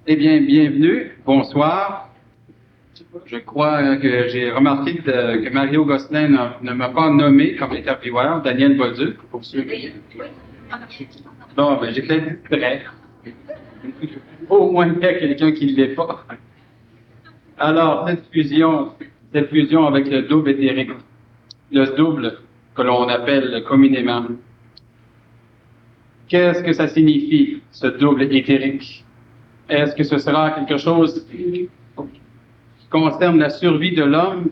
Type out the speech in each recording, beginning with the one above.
Eh bien, bienvenue, bonsoir. Je crois que j'ai remarqué que Mario Gosselin ne m'a pas nommé comme intervieweur, Daniel Bolduc, pour ceux qui... Bon, ben, j'étais distrait. Au moins, il y a quelqu'un qui ne l'est pas. Alors, cette fusion avec le double éthérique, le double que l'on appelle communément, qu'est-ce que ça signifie, ce double éthérique? Est-ce que ce sera quelque chose qui concerne la survie de l'homme?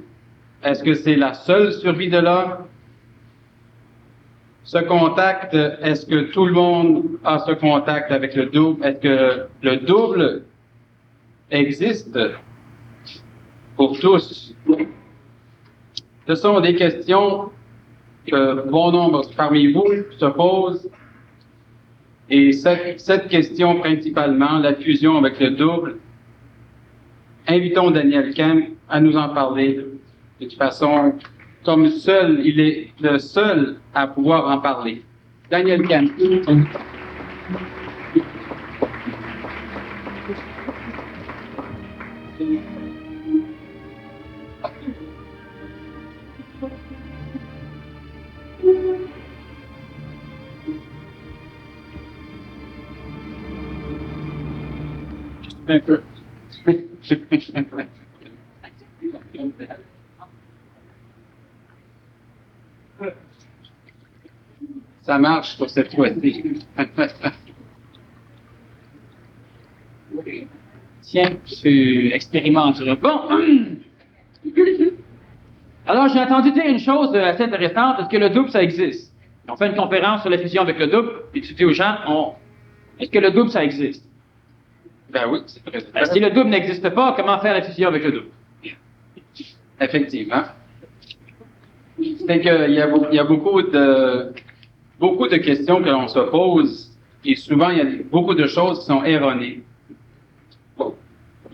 Est-ce que c'est la seule survie de l'homme? Ce contact, est-ce que tout le monde a ce contact avec le double? Est-ce que le double existe pour tous? Ce sont des questions que bon nombre parmi vous se posent. Et cette question principalement, la fusion avec le double, invitons Daniel Kemp à nous en parler. De toute façon, comme seul, il est le seul à pouvoir en parler. Daniel Kemp. Un peu. Ça marche pour cette fois-ci. Tiens, tu expérimenteras. Bon. Alors, j'ai entendu dire une chose assez intéressante. Est-ce que le double, ça existe? On fait une conférence sur la fusion avec le double, et tu dis aux gens, est-ce que le double, ça existe? Ben oui, c'est très Si le double n'existe pas, comment faire la fusion avec le double? Effectivement. C'est qu'il y a beaucoup de questions que l'on se pose, et souvent, il y a beaucoup de choses qui sont erronées. Bon.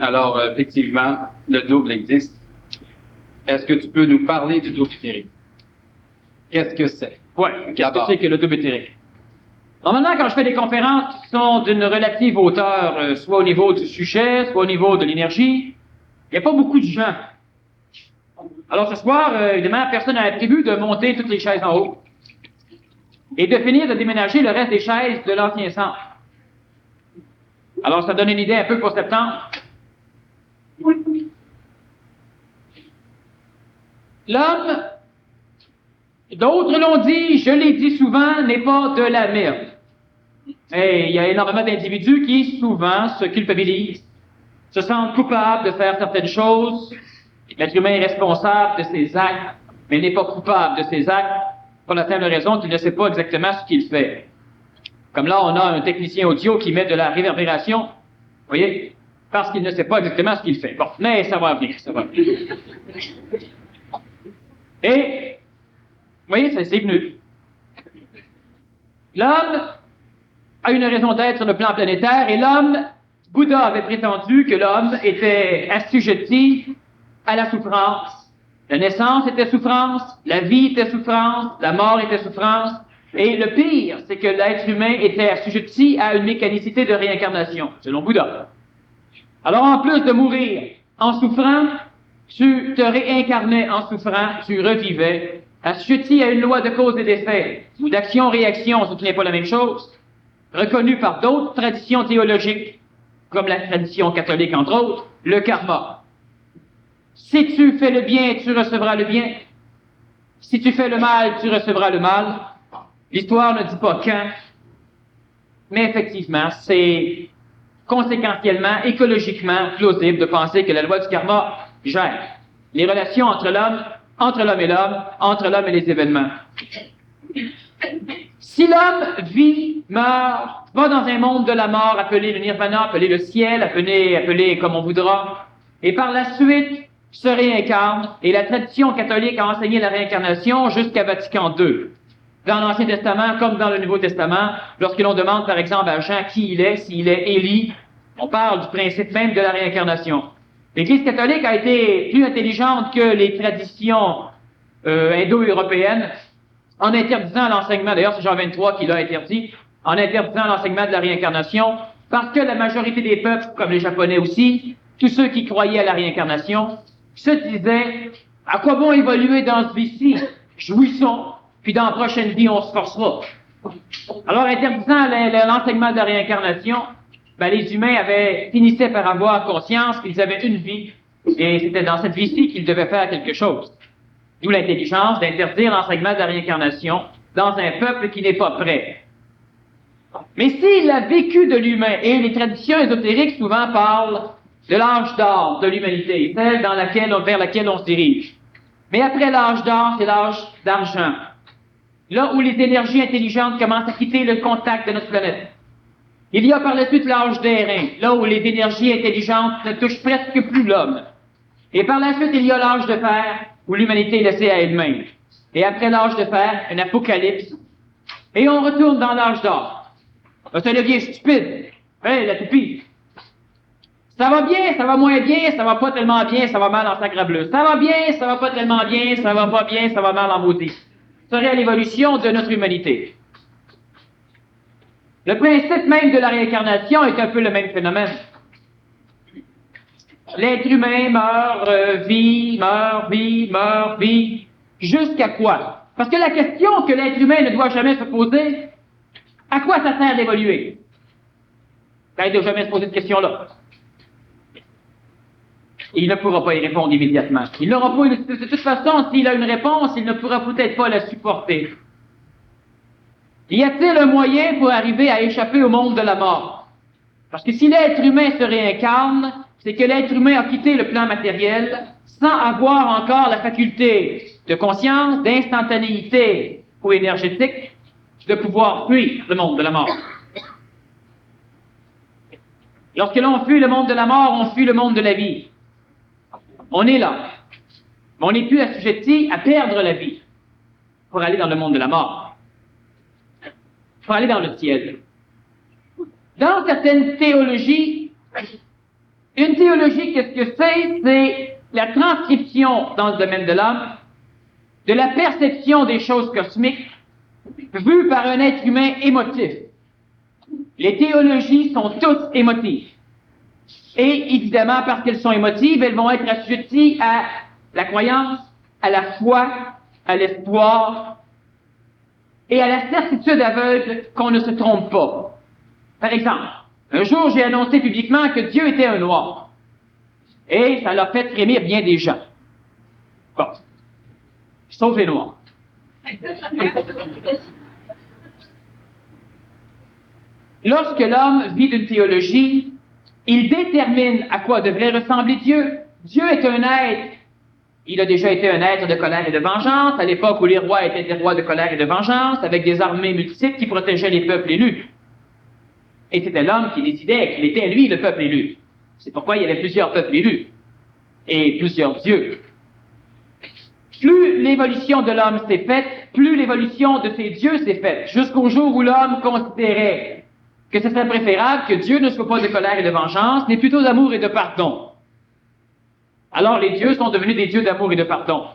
Alors, effectivement, le double existe. Est-ce que tu peux nous parler du double éthérique? Qu'est-ce que c'est? Oui, qu'est-ce que c'est que le double éthérique? Normalement, quand je fais des conférences qui sont d'une relative hauteur, soit au niveau du sujet, soit au niveau de l'énergie, il n'y a pas beaucoup de gens. Alors ce soir, évidemment, personne n'a prévu de monter toutes les chaises en haut et de finir de déménager le reste des chaises de l'ancien centre. Alors ça donne une idée un peu pour septembre. L'homme, d'autres l'ont dit, je l'ai dit souvent, n'est pas de la merde. Et il y a énormément d'individus qui, souvent, se culpabilisent, se sentent coupables de faire certaines choses. L'être humain est responsable de ses actes, mais n'est pas coupable de ses actes pour la simple raison qu'il ne sait pas exactement ce qu'il fait. Comme là, on a un technicien audio qui met de la réverbération, vous voyez, parce qu'il ne sait pas exactement ce qu'il fait. Bon, mais ça va venir, ça va venir. Et, vous voyez, ça c'est venu. L'homme a une raison d'être sur le plan planétaire, et l'homme, Bouddha avait prétendu que l'homme était assujetti à la souffrance. La naissance était souffrance, la vie était souffrance, la mort était souffrance, et le pire, c'est que l'être humain était assujetti à une mécanicité de réincarnation, selon Bouddha. Alors en plus de mourir en souffrant, tu te réincarnais en souffrant, tu revivais, assujetti à une loi de cause et d'effet, ou d'action-réaction, ce qui n'est pas la même chose, reconnu par d'autres traditions théologiques, comme la tradition catholique entre autres, le karma. Si tu fais le bien, tu recevras le bien. Si tu fais le mal, tu recevras le mal. L'histoire ne dit pas quand, mais effectivement, c'est conséquentiellement, écologiquement plausible de penser que la loi du karma gère les relations entre l'homme et l'homme, entre l'homme et les événements. Si l'homme vit, meurt, va dans un monde de la mort, appelé le nirvana, appelé le ciel, appelé comme on voudra, et par la suite se réincarne, et la tradition catholique a enseigné la réincarnation jusqu'à Vatican II. Dans l'Ancien Testament, comme dans le Nouveau Testament, lorsque l'on demande par exemple à Jean qui il est, s'il est Élie, on parle du principe même de la réincarnation. L'Église catholique a été plus intelligente que les traditions indo-européennes en interdisant l'enseignement, d'ailleurs c'est Jean 23 qui l'a interdit, en interdisant l'enseignement de la réincarnation, parce que la majorité des peuples, comme les Japonais aussi, tous ceux qui croyaient à la réincarnation, se disaient « À quoi bon évoluer dans ce vie-ci? Jouissons, puis dans la prochaine vie, on se forcera. » Alors, interdisant l'enseignement de la réincarnation, les humains finissaient par avoir conscience qu'ils avaient une vie, et c'était dans cette vie-ci qu'ils devaient faire quelque chose. D'où l'intelligence d'interdire l'enseignement de la réincarnation dans un peuple qui n'est pas prêt. Mais s'il a vécu de l'humain, et les traditions ésotériques souvent parlent de l'âge d'or de l'humanité, celle vers laquelle on se dirige. Mais après l'âge d'or, c'est l'âge d'argent. Là où les énergies intelligentes commencent à quitter le contact de notre planète. Il y a par la suite l'âge d'airain, là où les énergies intelligentes ne touchent presque plus l'homme. Et par la suite, il y a l'âge de fer, où l'humanité est laissée à elle-même. Et après l'âge de fer, un apocalypse. Et on retourne dans l'âge d'or. Ça devient stupide. Hey, la toupie. Ça va bien, ça va moins bien, ça va pas tellement bien, ça va mal en sacre bleu. Ça va bien, ça va pas tellement bien, ça va pas bien, ça va mal en maudit. Ce serait l'évolution de notre humanité. Le principe même de la réincarnation est un peu le même phénomène. L'être humain meurt, vie, meurt, vie. Jusqu'à quoi? Parce que la question que l'être humain ne doit jamais se poser, à quoi ça sert d'évoluer? Il ne doit jamais se poser cette question-là. Il ne pourra pas y répondre immédiatement. Il n'aura pas de toute façon, s'il a une réponse, il ne pourra peut-être pas la supporter. Y a-t-il un moyen pour arriver à échapper au monde de la mort? Parce que si l'être humain se réincarne, c'est que l'être humain a quitté le plan matériel sans avoir encore la faculté de conscience, d'instantanéité ou énergétique de pouvoir fuir le monde de la mort. Lorsque l'on fuit le monde de la mort, on fuit le monde de la vie. On est là. Mais on n'est plus assujetti à perdre la vie pour aller dans le monde de la mort. Pour aller dans le ciel. Dans certaines théologies, une théologie, qu'est-ce que c'est? C'est la transcription dans le domaine de l'âme de la perception des choses cosmiques vue par un être humain émotif. Les théologies sont toutes émotives. Et évidemment, parce qu'elles sont émotives, elles vont être assujetties à la croyance, à la foi, à l'espoir et à la certitude aveugle qu'on ne se trompe pas. Par exemple, un jour, j'ai annoncé publiquement que Dieu était un noir. Et ça l'a fait frémir bien des gens. Bon. Sauf les noirs. Lorsque l'homme vit d'une théologie, il détermine à quoi devrait ressembler Dieu. Dieu est un être. Il a déjà été un être de colère et de vengeance, à l'époque où les rois étaient des rois de colère et de vengeance, avec des armées multiples qui protégeaient les peuples élus. Et c'était l'homme qui décidait qu'il était, lui, le peuple élu. C'est pourquoi il y avait plusieurs peuples élus. Et plusieurs dieux. Plus l'évolution de l'homme s'est faite, plus l'évolution de ces dieux s'est faite, jusqu'au jour où l'homme considérait que ce serait préférable que Dieu ne soit pas de colère et de vengeance, mais plutôt d'amour et de pardon. Alors les dieux sont devenus des dieux d'amour et de pardon.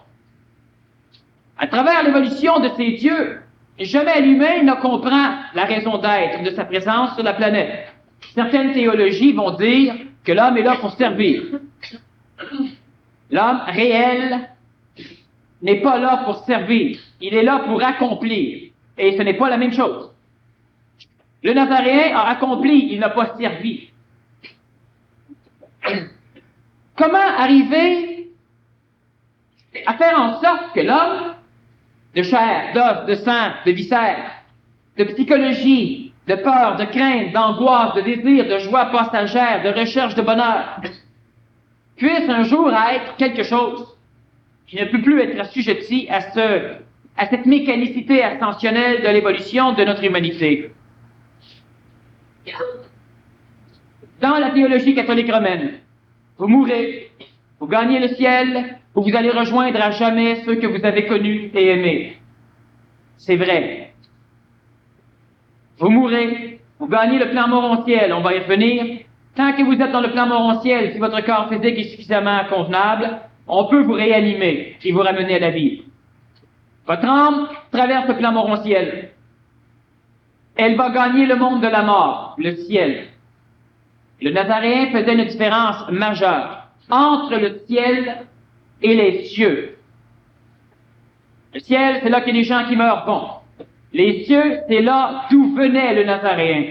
À travers l'évolution de ces dieux, jamais l'humain ne comprend la raison d'être de sa présence sur la planète. Certaines théologies vont dire que l'homme est là pour servir. L'homme réel n'est pas là pour servir. Il est là pour accomplir. Et ce n'est pas la même chose. Le Nazaréen a accompli, il n'a pas servi. Comment arriver à faire en sorte que l'homme, de chair, d'os, de sang, de viscères, de psychologie, de peur, de crainte, d'angoisse, de désir, de joie passagère, de recherche de bonheur, puisse un jour être quelque chose qui ne peut plus être assujetti à cette mécanicité ascensionnelle de l'évolution de notre humanité. Dans la théologie catholique romaine, vous mourrez, vous gagnez le ciel, ou vous allez rejoindre à jamais ceux que vous avez connus et aimés. C'est vrai. Vous mourrez, vous gagnez le plan morontiel, on va y revenir. Tant que vous êtes dans le plan morontiel, si votre corps physique est suffisamment convenable, on peut vous réanimer et vous ramener à la vie. Votre âme traverse le plan morontiel. Elle va gagner le monde de la mort, le ciel. Le Nazaréen faisait une différence majeure entre le ciel et les cieux. Le ciel, c'est là que les gens qui meurent vont. Les cieux, c'est là d'où venait le Nazaréen.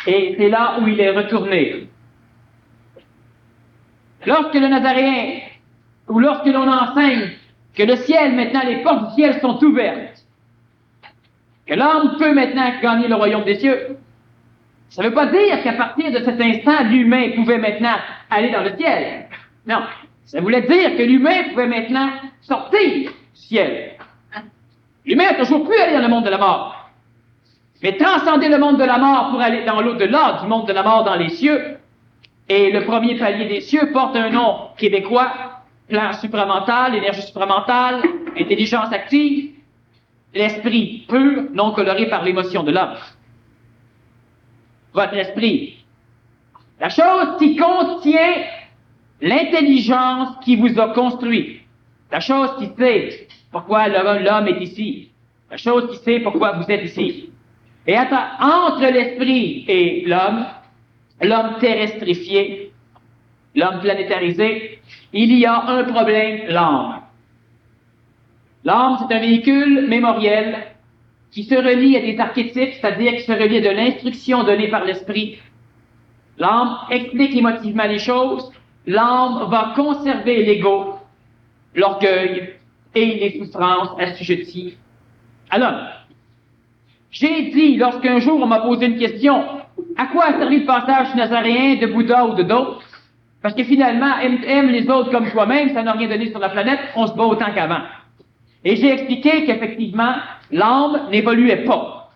Et c'est là où il est retourné. Lorsque le Nazaréen, ou lorsque l'on enseigne que le ciel, maintenant, les portes du ciel sont ouvertes, que l'homme peut maintenant gagner le royaume des cieux, ça ne veut pas dire qu'à partir de cet instant, l'humain pouvait maintenant aller dans le ciel. Non. Ça voulait dire que l'humain pouvait maintenant sortir du ciel. L'humain a toujours pu aller dans le monde de la mort. Mais transcender le monde de la mort pour aller dans l'au-delà du monde de la mort dans les cieux, et le premier palier des cieux porte un nom québécois, plan supramental, énergie supramentale, intelligence active, l'esprit pur, non coloré par l'émotion de l'homme. Votre esprit. La chose qui contient l'intelligence qui vous a construit. La chose qui sait pourquoi l'homme est ici. La chose qui sait pourquoi vous êtes ici. Et entre l'esprit et l'homme terrestrifié, l'homme planétarisé, il y a un problème, l'âme. L'âme, c'est un véhicule mémoriel qui se relie à des archétypes, c'est-à-dire qui se relie à de l'instruction donnée par l'esprit. L'âme explique émotivement les choses. L'âme va conserver l'ego, l'orgueil et les souffrances assujetties à l'homme. J'ai dit, lorsqu'un jour on m'a posé une question, à quoi a servi le passage du Nazaréen, de Bouddha ou de d'autres? Parce que finalement, aime les autres comme toi-même, ça n'a rien donné sur la planète, on se bat autant qu'avant. Et j'ai expliqué qu'effectivement, l'âme n'évoluait pas.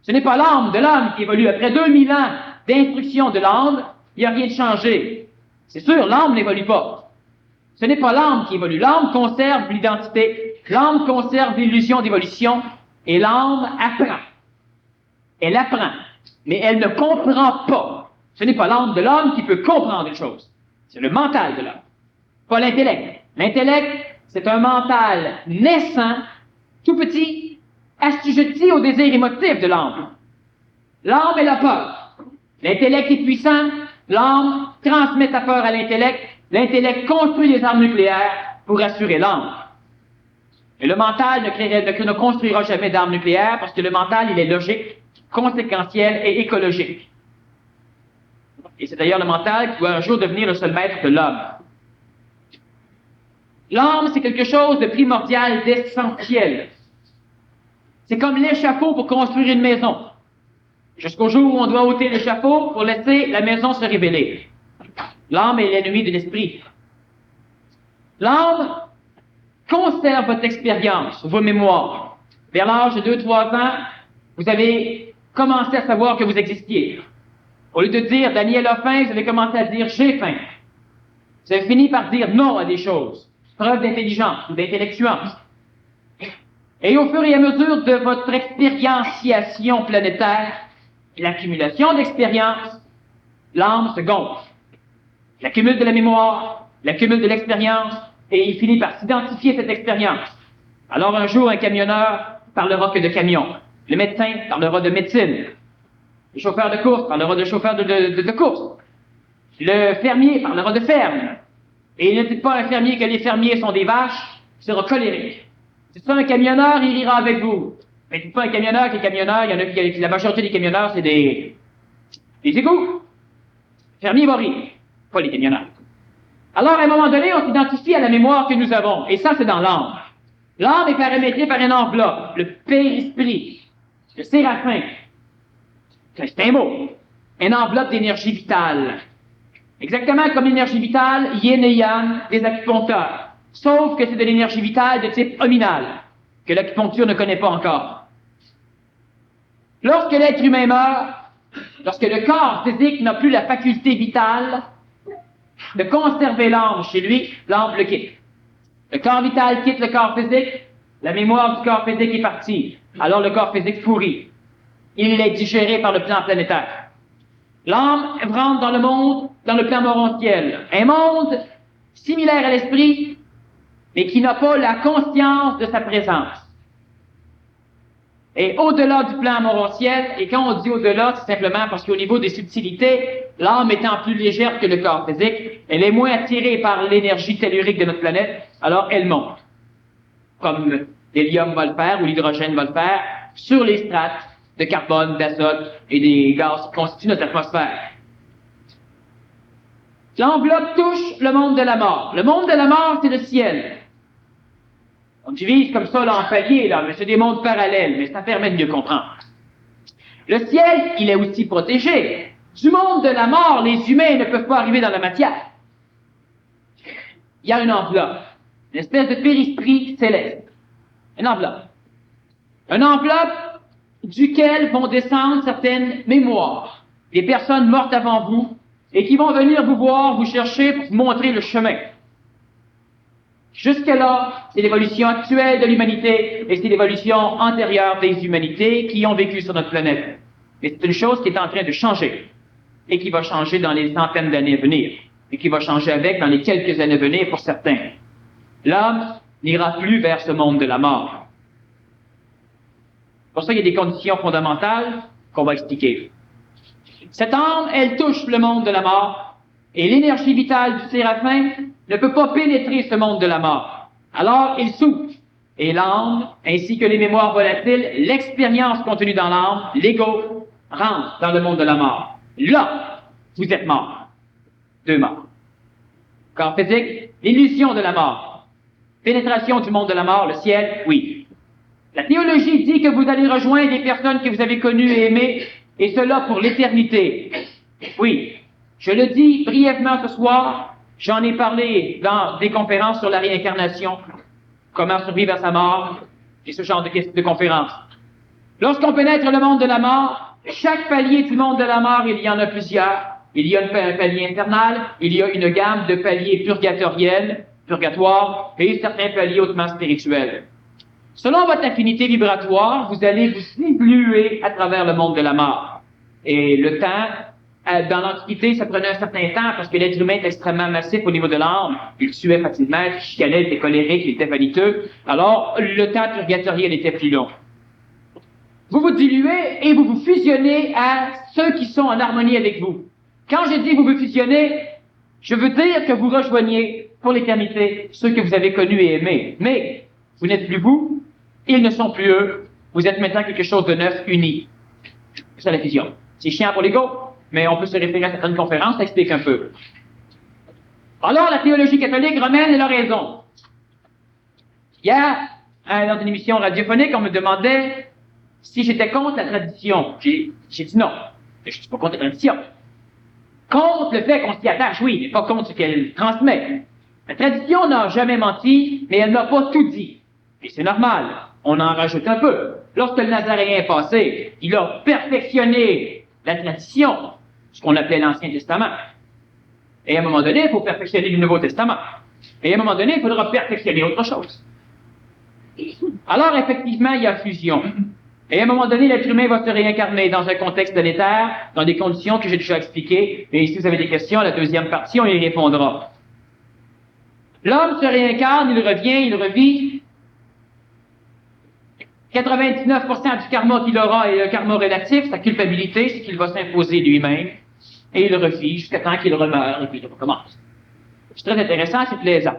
Ce n'est pas l'âme de l'âme qui évolue. Après 2000 ans d'instruction de l'âme, il n'y a rien de changé. C'est sûr, l'âme n'évolue pas. Ce n'est pas l'âme qui évolue. L'âme conserve l'identité. L'âme conserve l'illusion d'évolution. Et l'âme apprend. Elle apprend. Mais elle ne comprend pas. Ce n'est pas l'âme de l'homme qui peut comprendre les choses. C'est le mental de l'homme. Pas l'intellect. L'intellect, c'est un mental naissant, tout petit, assujetti au désir émotif de l'âme. L'âme est la peur. L'intellect est puissant. L'âme transmet sa peur à l'intellect. L'intellect construit des armes nucléaires pour assurer l'âme. Et le mental ne construira jamais d'armes nucléaires parce que le mental, il est logique, conséquentiel et écologique. Et c'est d'ailleurs le mental qui doit un jour devenir le seul maître de l'homme. L'âme, c'est quelque chose de primordial, d'essentiel. C'est comme l'échafaud pour construire une maison. Jusqu'au jour où on doit ôter l'échafaud pour laisser la maison se révéler. L'âme est l'ennemi de l'esprit. L'âme conserve votre expérience, vos mémoires. Vers l'âge de 2-3 ans, vous avez commencé à savoir que vous existiez. Au lieu de dire « Daniel a faim », vous avez commencé à dire « j'ai faim ». Vous avez fini par dire non à des choses. Preuve d'intelligence ou d'intellectuance. Et au fur et à mesure de votre expérienciation planétaire, l'accumulation d'expérience, l'âme se gonfle. L'accumule de la mémoire, l'accumule de l'expérience, et il finit par s'identifier cette expérience. Alors un jour, un camionneur parlera que de camion. Le médecin parlera de médecine. Le chauffeur de course parlera de chauffeur de course. Le fermier parlera de ferme. Et ne dites pas à un fermier que les fermiers sont des vaches, il sera colérique. C'est ça un camionneur, il rira avec vous. Mais dites pas un camionneur que les camionneurs, il y en a qui, la majorité des camionneurs, c'est des égouts. Le fermier va rire, pas les camionneurs. Alors, à un moment donné, on s'identifie à la mémoire que nous avons. Et ça, c'est dans l'âme. L'âme est paramétrée par une enveloppe, le périsprit, le séraphin. C'est un mot. Une enveloppe d'énergie vitale. Exactement comme l'énergie vitale, yin et yang, des acupuncteurs. Sauf que c'est de l'énergie vitale de type hominal, que l'acupuncture ne connaît pas encore. Lorsque l'être humain meurt, lorsque le corps physique n'a plus la faculté vitale de conserver l'âme chez lui, l'âme le quitte. Le corps vital quitte le corps physique, la mémoire du corps physique est partie. Alors le corps physique pourrit. Il est digéré par le plan planétaire. L'âme rentre dans le monde, dans le plan morontiel. Un monde similaire à l'esprit, mais qui n'a pas la conscience de sa présence. est au-delà du plan amourociel, et quand on dit au-delà, c'est simplement parce qu'au niveau des subtilités, l'âme étant plus légère que le corps physique, elle est moins attirée par l'énergie tellurique de notre planète, alors elle monte. Comme l'hélium va le faire, ou l'hydrogène va le faire, sur les strates de carbone, d'azote et des gaz qui constituent notre atmosphère. L'enveloppe touche le monde de la mort. Le monde de la mort, c'est le ciel. On divise comme ça là, en paliers, là, mais c'est des mondes parallèles, mais ça permet de mieux comprendre. Le ciel, il est aussi protégé. Du monde de la mort, les humains ne peuvent pas arriver dans la matière. Il y a une enveloppe, une espèce de péristrie céleste. Une enveloppe. Une enveloppe duquel vont descendre certaines mémoires. Des personnes mortes avant vous et qui vont venir vous voir, vous chercher pour vous montrer le chemin. Jusque-là, c'est l'évolution actuelle de l'humanité et c'est l'évolution antérieure des humanités qui ont vécu sur notre planète. Mais c'est une chose qui est en train de changer et qui va changer dans les centaines d'années à venir et qui va changer avec dans les quelques années à venir pour certains. L'homme n'ira plus vers ce monde de la mort. Pour ça, il y a des conditions fondamentales qu'on va expliquer. Cette âme, elle touche le monde de la mort et l'énergie vitale du séraphin ne peut pas pénétrer ce monde de la mort. Alors, il souffle. Et l'âme, ainsi que les mémoires volatiles, l'expérience contenue dans l'âme, l'ego, rentre dans le monde de la mort. Là, vous êtes mort. Deux morts. Corps physique, l'illusion de la mort. Pénétration du monde de la mort, le ciel, oui. La théologie dit que vous allez rejoindre des personnes que vous avez connues et aimées, et cela pour l'éternité. Oui. Je le dis brièvement ce soir, j'en ai parlé dans des conférences sur la réincarnation, comment survivre à sa mort, et ce genre de conférences. Lorsqu'on pénètre le monde de la mort, chaque palier du monde de la mort, il y en a plusieurs. Il y a un palier infernal, il y a une gamme de paliers purgatoriels, purgatoires, et certains paliers hautement spirituels. Selon votre affinité vibratoire, vous allez vous évoluer à travers le monde de la mort. Et le temps, dans l'Antiquité, ça prenait un certain temps parce que l'être humain est extrêmement massif au niveau de l'âme. Il tuait facilement, il chicanait, il était colérique, il était vaniteux. Alors, le temps purgatoriel était plus long. Vous vous diluez et vous vous fusionnez à ceux qui sont en harmonie avec vous. Quand je dis vous vous fusionnez, je veux dire que vous rejoignez pour l'éternité ceux que vous avez connus et aimés. Mais vous n'êtes plus vous, ils ne sont plus eux. Vous êtes maintenant quelque chose de neuf, uni. C'est ça la fusion. C'est chiant pour l'ego, mais on peut se référer à certaines conférences, ça explique un peu. Alors, la théologie catholique romaine, elle a raison. Hier, dans une émission radiophonique, on me demandait si j'étais contre la tradition. J'ai dit non. Je ne suis pas contre la tradition. Contre le fait qu'on s'y attache, oui, mais pas contre ce qu'elle transmet. La tradition n'a jamais menti, mais elle n'a pas tout dit. Et c'est normal, on en rajoute un peu. Lorsque le Nazaréen est passé, il a perfectionné la tradition, ce qu'on appelait l'Ancien Testament. Et à un moment donné, il faut perfectionner le Nouveau Testament. Et à un moment donné, il faudra perfectionner autre chose. Alors, effectivement, il y a fusion. Et à un moment donné, l'être humain va se réincarner dans un contexte planétaire, dans des conditions que j'ai déjà expliquées. Et si vous avez des questions, la deuxième partie, on y répondra. L'homme se réincarne, il revient, il revit. 99% du karma qu'il aura est le karma relatif, sa culpabilité, c'est qu'il va s'imposer lui-même. Et il refit jusqu'à temps qu'il remeure, et puis il recommence. C'est très intéressant, c'est plaisant.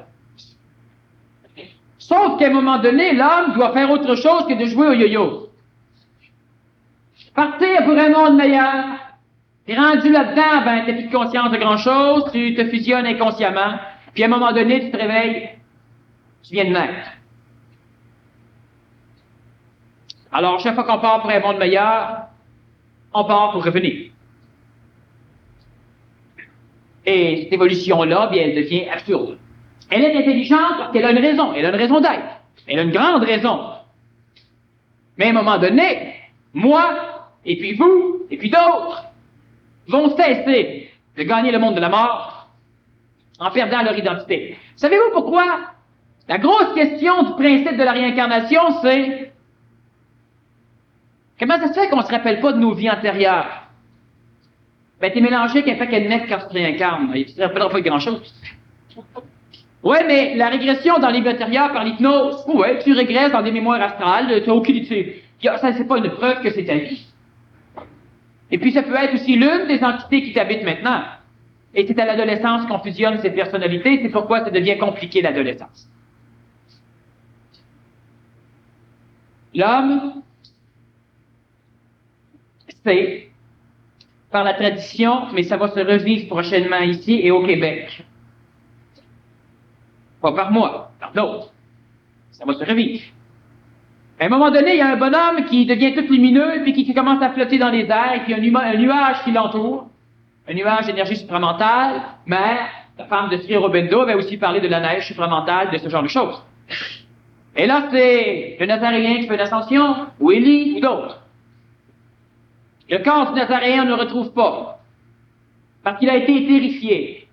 Sauf qu'à un moment donné, l'homme doit faire autre chose que de jouer au yo-yo. Partir pour un monde meilleur. T'es rendu là-dedans, ben, t'as plus de conscience de grand-chose, tu te fusionnes inconsciemment, puis à un moment donné, tu te réveilles, tu viens de naître. Alors, chaque fois qu'on part pour un monde meilleur, on part pour revenir. Et cette évolution-là, bien, elle devient absurde. Elle est intelligente parce qu'elle a une raison d'être. Elle a une grande raison. Mais à un moment donné, moi, et puis vous, et puis d'autres, vont cesser de gagner le monde de la mort en perdant leur identité. Savez-vous pourquoi? La grosse question du principe de la réincarnation, c'est comment ça se fait qu'on ne se rappelle pas de nos vies antérieures? Ben, t'es mélangé avec un paquet de mecs quand tu te réincarnes. Tu ne te rappelleras pas de grand-chose. Ouais, mais la régression dans les vies antérieures par l'hypnose, ouais, tu régresses dans des mémoires astrales, tu n'as aucune idée. Ça, c'est pas une preuve que c'est ta vie. Et puis, ça peut être aussi l'une des entités qui t'habitent maintenant. Et c'est à l'adolescence qu'on fusionne ces personnalités, c'est pourquoi ça devient compliqué l'adolescence. L'homme, c'est, par la tradition, mais ça va se revivre prochainement ici et au Québec. Pas par moi, par d'autres. Ça va se revivre. À un moment donné, il y a un bonhomme qui devient tout lumineux, puis qui commence à flotter dans les airs, et puis un nuage qui l'entoure, un nuage d'énergie supramentale, mais la femme de Sri Aurobindo avait aussi parlé de la neige supramentale, de ce genre de choses. Et là, c'est le Nazaréen qui fait l'ascension, ou Élie, ou d'autres. Le corps du Nazaréen, on ne le retrouve pas, parce qu'il a été terrifié.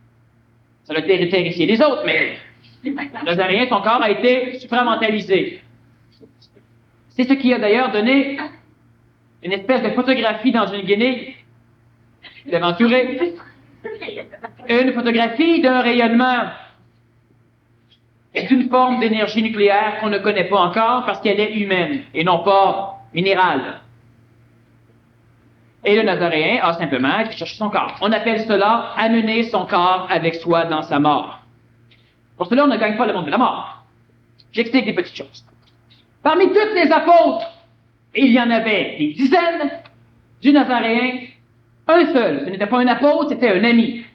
Ça a été terrifié les autres, mais le Nazaréen, son corps a été supramentalisé. C'est ce qui a d'ailleurs donné une espèce de photographie dans une guenille d'aventuré. Une photographie d'un rayonnement et d'une forme d'énergie nucléaire qu'on ne connaît pas encore parce qu'elle est humaine et non pas minérale. Et le Nazaréen a simplement été chercher son corps. On appelle cela amener son corps avec soi dans sa mort. Pour cela, on ne gagne pas le monde de la mort. J'explique des petites choses. Parmi toutes les apôtres, et il y en avait des dizaines, du Nazaréen, un seul. Ce n'était pas un apôtre, c'était un ami.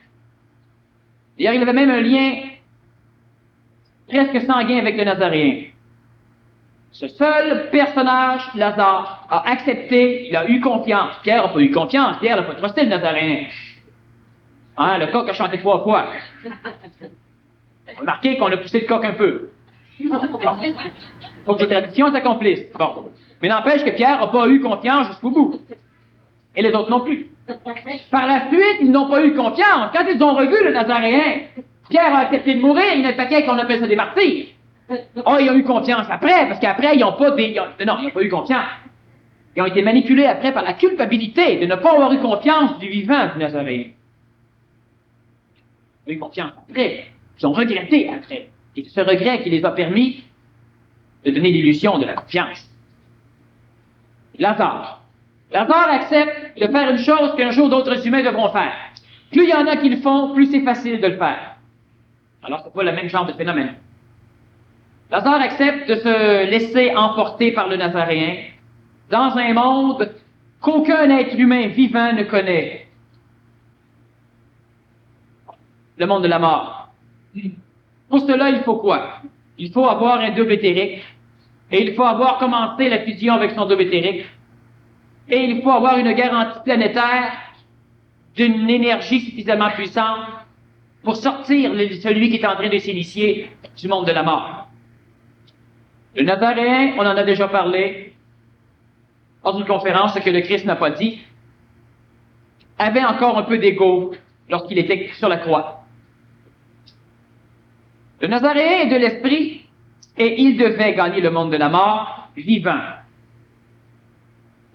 D'ailleurs, il avait même un lien presque sanguin avec le Nazaréen. Ce seul personnage, Lazare, a accepté, il a eu confiance. Pierre n'a pas eu confiance, Pierre n'a pas trusté le Nazaréen. Hein, le coq a chanté 3 fois. Remarquez qu'on a poussé le coq un peu. Faut que les traditions s'accomplissent. Bon. Mais n'empêche que Pierre n'a pas eu confiance jusqu'au bout. Et les autres non plus. Par la suite, ils n'ont pas eu confiance. Quand ils ont revu le Nazaréen, Pierre a accepté de mourir, il y en a un paquet qu'on appelle ça des martyrs. Oh, ils ont eu confiance après, parce qu'après, ils n'ont pas eu confiance. Ils ont été manipulés après par la culpabilité de ne pas avoir eu confiance du vivant du Nazaréen. Ils ont eu confiance après. Ils ont regretté après. Et c'est ce regret qui les a permis de donner l'illusion de la confiance. Lazare. Lazare accepte de faire une chose qu'un jour d'autres humains devront faire. Plus il y en a qui le font, plus c'est facile de le faire. Alors, c'est pas le même genre de phénomène. Lazare accepte de se laisser emporter par le Nazaréen dans un monde qu'aucun être humain vivant ne connaît. Le monde de la mort. Pour cela, il faut quoi? Il faut avoir un double éthérique. Et il faut avoir commencé la fusion avec son double éthérique. Et il faut avoir une garantie planétaire d'une énergie suffisamment puissante pour sortir celui qui est en train de s'initier du monde de la mort. Le Nazaréen, on en a déjà parlé dans une conférence, ce que le Christ n'a pas dit, avait encore un peu d'ego lorsqu'il était sur la croix. Le Nazaréen est de l'esprit et il devait gagner le monde de la mort vivant.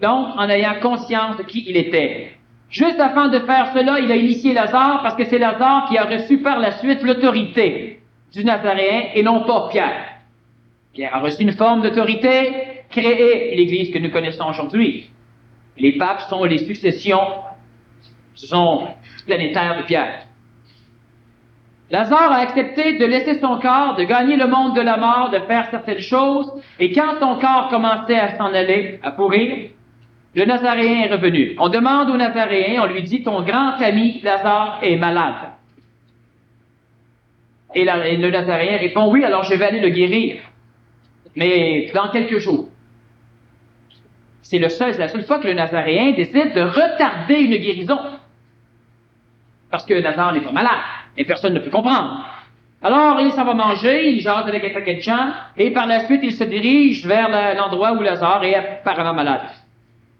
Donc, en ayant conscience de qui il était. Juste avant de faire cela, il a initié Lazare parce que c'est Lazare qui a reçu par la suite l'autorité du Nazaréen et non pas Pierre. Pierre a reçu une forme d'autorité, créé l'Église que nous connaissons aujourd'hui. Les papes sont les successions, planétaires de Pierre. Lazare a accepté de laisser son corps, de gagner le monde de la mort, de faire certaines choses, et quand son corps commençait à s'en aller, à pourrir, le Nazaréen est revenu. On demande au Nazaréen, on lui dit, ton grand ami Lazare est malade. Et le Nazaréen répond, oui, alors je vais aller le guérir. Mais dans quelques jours. C'est la seule fois que le Nazaréen décide de retarder une guérison. Parce que Lazare n'est pas malade. Et personne ne peut comprendre. Alors, il s'en va manger, il jase avec un paquet de gens, et par la suite, il se dirige vers l'endroit où Lazare est apparemment malade.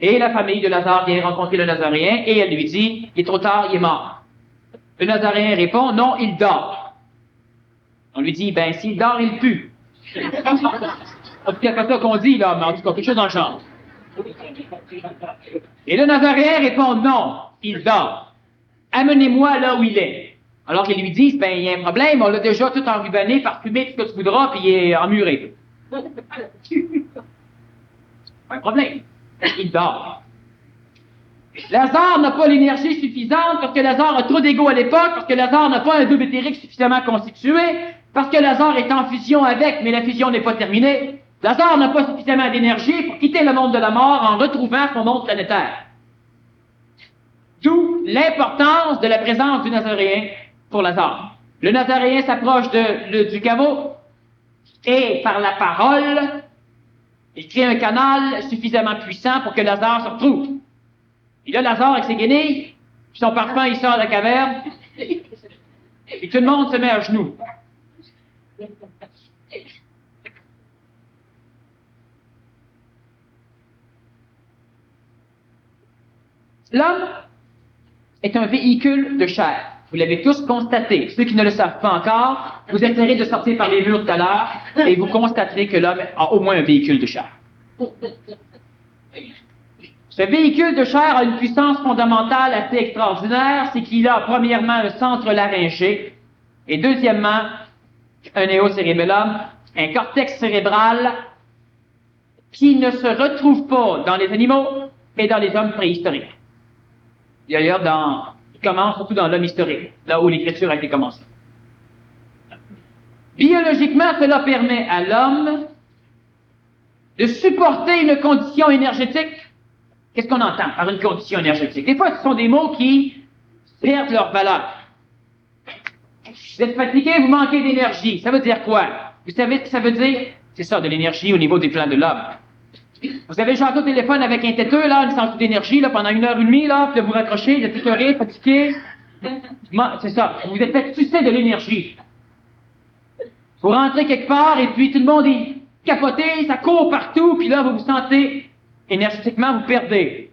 Et la famille de Lazare vient rencontrer le Nazaréen, et elle lui dit, il est trop tard, il est mort. Le Nazaréen répond, non, il dort. On lui dit, ben, s'il dort, il pue. En tout cas, c'est pas ça qu'on dit, là, mais en tout cas, quelque chose dans le genre. Et le Nazaréen répond, non, il dort. Amenez-moi là où il est. Alors qu'ils lui disent, ben, il y a un problème, on l'a déjà tout enrubanné, parfumé, tout ce que tu voudras, puis il est emmuré. Pas un problème. Il dort. Lazare n'a pas l'énergie suffisante parce que Lazare a trop d'ego à l'époque, parce que Lazare n'a pas un double éthérique suffisamment constitué, parce que Lazare est en fusion avec, mais la fusion n'est pas terminée. Lazare n'a pas suffisamment d'énergie pour quitter le monde de la mort en retrouvant son monde planétaire. D'où l'importance de la présence du Nazaréen pour Lazare. Le Nazaréen s'approche du caveau et par la parole, il crée un canal suffisamment puissant pour que Lazare se retrouve. Et là, Lazare, avec ses guenilles, puis son parfum, il sort de la caverne, et tout le monde se met à genoux. L'homme est un véhicule de chair. Vous l'avez tous constaté. Ceux qui ne le savent pas encore, vous essayerez de sortir par les murs tout à l'heure, et vous constaterez que l'homme a au moins un véhicule de chair. Ce véhicule de chair a une puissance fondamentale assez extraordinaire, c'est qu'il a premièrement un centre laryngé et deuxièmement un néocérébellum, un cortex cérébral qui ne se retrouve pas dans les animaux et dans les hommes préhistoriques. D'ailleurs, il commence surtout dans l'homme historique, là où l'écriture a été commencée. Biologiquement, cela permet à l'homme de supporter une condition énergétique. Qu'est-ce qu'on entend par une condition énergétique? Des fois, ce sont des mots qui perdent leur valeur. Vous êtes fatigué, vous manquez d'énergie. Ça veut dire quoi? Vous savez ce que ça veut dire? C'est ça, de l'énergie au niveau des plans de l'homme. Vous avez chanté au téléphone avec un têteux, là, une santé d'énergie, là, pendant 1h30, là, puis de vous raccrocher, de écœuré, fatigué. C'est ça. Vous êtes fait sucer de l'énergie. Vous rentrez quelque part, et puis tout le monde est capoté, ça court partout, puis là, vous vous sentez énergétiquement, vous perdez.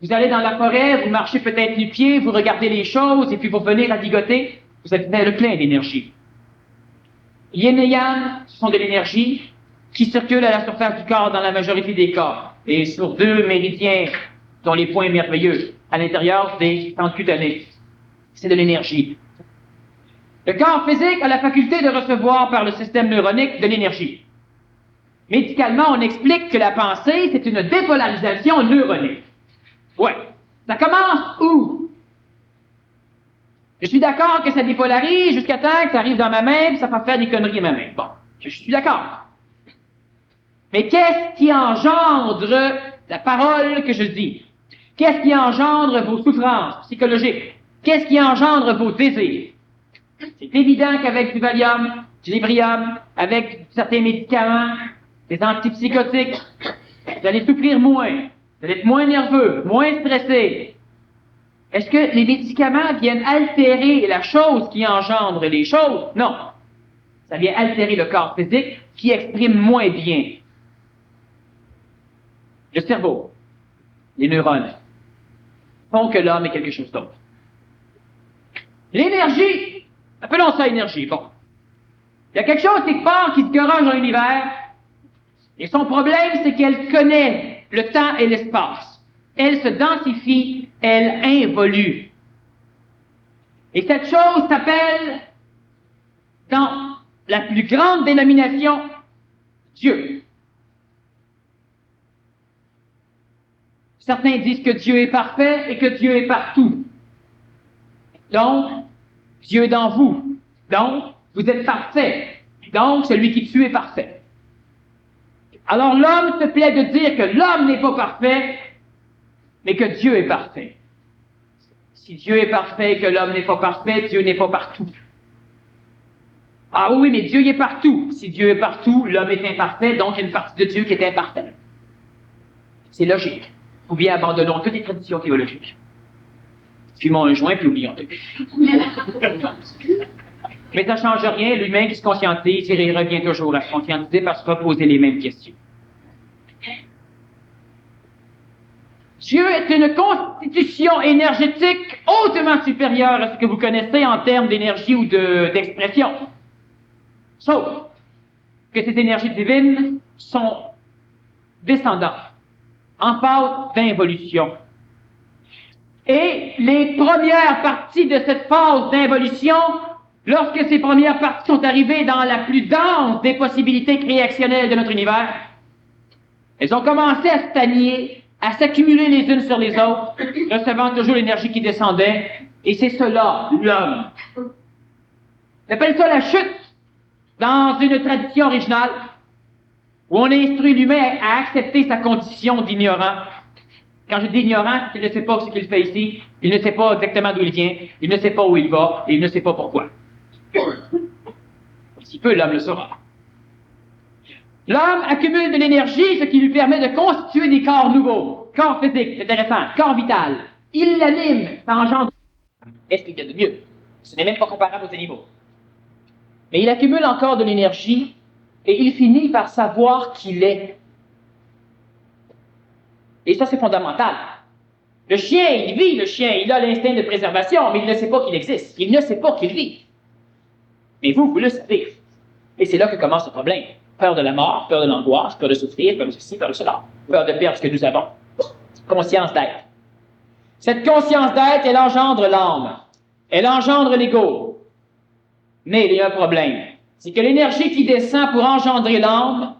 Vous allez dans la forêt, vous marchez peut-être nu-pied, vous regardez les choses, et puis vous revenez radigoter, vous êtes le plein d'énergie. Yin et Yang, ce sont de l'énergie qui circule à la surface du corps dans la majorité des cas, et sur 2 méridiens, dont les points merveilleux, à l'intérieur des centres cutanés. C'est de l'énergie. Le corps physique a la faculté de recevoir par le système neuronique de l'énergie. Médicalement, on explique que la pensée, c'est une dépolarisation neuronique. Ouais. Ça commence où? Je suis d'accord que ça dépolarise jusqu'à temps que ça arrive dans ma main et ça va faire des conneries à ma main. Bon, je suis d'accord. Mais qu'est-ce qui engendre la parole que je dis? Qu'est-ce qui engendre vos souffrances psychologiques? Qu'est-ce qui engendre vos désirs? C'est évident qu'avec du Valium, du Librium, avec certains médicaments, des antipsychotiques, vous allez souffrir moins, vous allez être moins nerveux, moins stressé. Est-ce que les médicaments viennent altérer la chose qui engendre les choses? Non. Ça vient altérer le corps physique qui exprime moins bien. Le cerveau, les neurones, font que l'homme est quelque chose d'autre. L'énergie, appelons ça énergie, bon. Il y a quelque chose quelque part qui se garage dans l'univers, et son problème, c'est qu'elle connaît le temps et l'espace. Elle se densifie, elle involue. Et cette chose s'appelle, dans la plus grande dénomination, Dieu. Certains disent que Dieu est parfait et que Dieu est partout. Donc, Dieu est dans vous. Donc, vous êtes parfait. Donc, celui qui tue est parfait. Alors l'homme se plaît de dire que l'homme n'est pas parfait, mais que Dieu est parfait. Si Dieu est parfait et que l'homme n'est pas parfait, Dieu n'est pas partout. Ah oui, mais Dieu y est partout. Si Dieu est partout, l'homme est imparfait, donc il y a une partie de Dieu qui est imparfaite. C'est logique. Ou bien abandonnons toutes les traditions théologiques. Fumons un joint, puis oublions-le. Mais ça ne change rien, l'humain qui se conscientise, il revient toujours à se conscientiser parce qu'il va poser les mêmes questions. Dieu est une constitution énergétique hautement supérieure à ce que vous connaissez en termes d'énergie ou d'expression. Sauf que ces énergies divines sont descendantes, en phase d'involution. Et les premières parties de cette phase d'involution, lorsque ces premières parties sont arrivées dans la plus dense des possibilités créationnelles de notre univers, Elles ont commencé à stagner, à s'accumuler les unes sur les autres, recevant toujours l'énergie qui descendait, et c'est cela, l'homme. On appelle ça la chute, dans une tradition originale, où on instruit l'humain à accepter sa condition d'ignorant. Quand je dis ignorant, il ne sait pas ce qu'il fait ici, il ne sait pas exactement d'où il vient, il ne sait pas où il va, et il ne sait pas pourquoi. Si peu, l'homme le saura. L'homme accumule de l'énergie, ce qui lui permet de constituer des corps nouveaux. Corps physique, c'est intéressant, corps vital. Il l'anime, ça engendre. Est-ce qu'il y a de mieux? Ce n'est même pas comparable aux animaux. Mais il accumule encore de l'énergie, et il finit par savoir qu'il est. Et ça, c'est fondamental. Le chien, il vit, le chien, il a l'instinct de préservation, mais il ne sait pas qu'il existe. Il ne sait pas qu'il vit. Mais vous, vous le savez. Et c'est là que commence le problème. Peur de la mort, peur de l'angoisse, peur de souffrir, peur de ceci, peur de cela. Peur de perdre ce que nous avons. Conscience d'être. Cette conscience d'être, elle engendre l'âme. Elle engendre l'ego. Mais il y a un problème. C'est que l'énergie qui descend pour engendrer l'âme,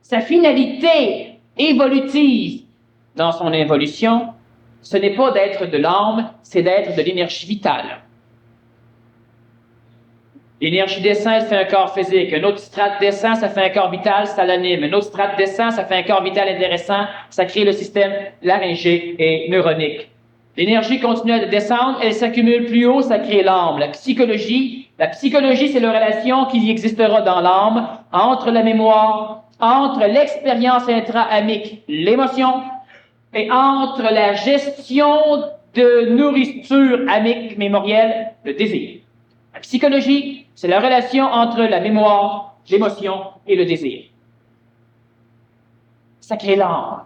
sa finalité évolutive dans son évolution, ce n'est pas d'être de l'âme, c'est d'être de l'énergie vitale. L'énergie descend, elle fait un corps physique. Un autre strate descend, ça fait un corps vital, ça l'anime. Un autre strate descend, ça fait un corps vital intéressant, ça crée le système laryngé et neuronique. L'énergie continue de descendre, elle s'accumule plus haut, ça crée l'âme. La psychologie, c'est la relation qui existera dans l'âme entre la mémoire, entre l'expérience intra-amique, l'émotion, et entre la gestion de nourriture amique mémorielle, le désir. La psychologie, c'est la relation entre la mémoire, l'émotion et le désir. Ça crée l'âme.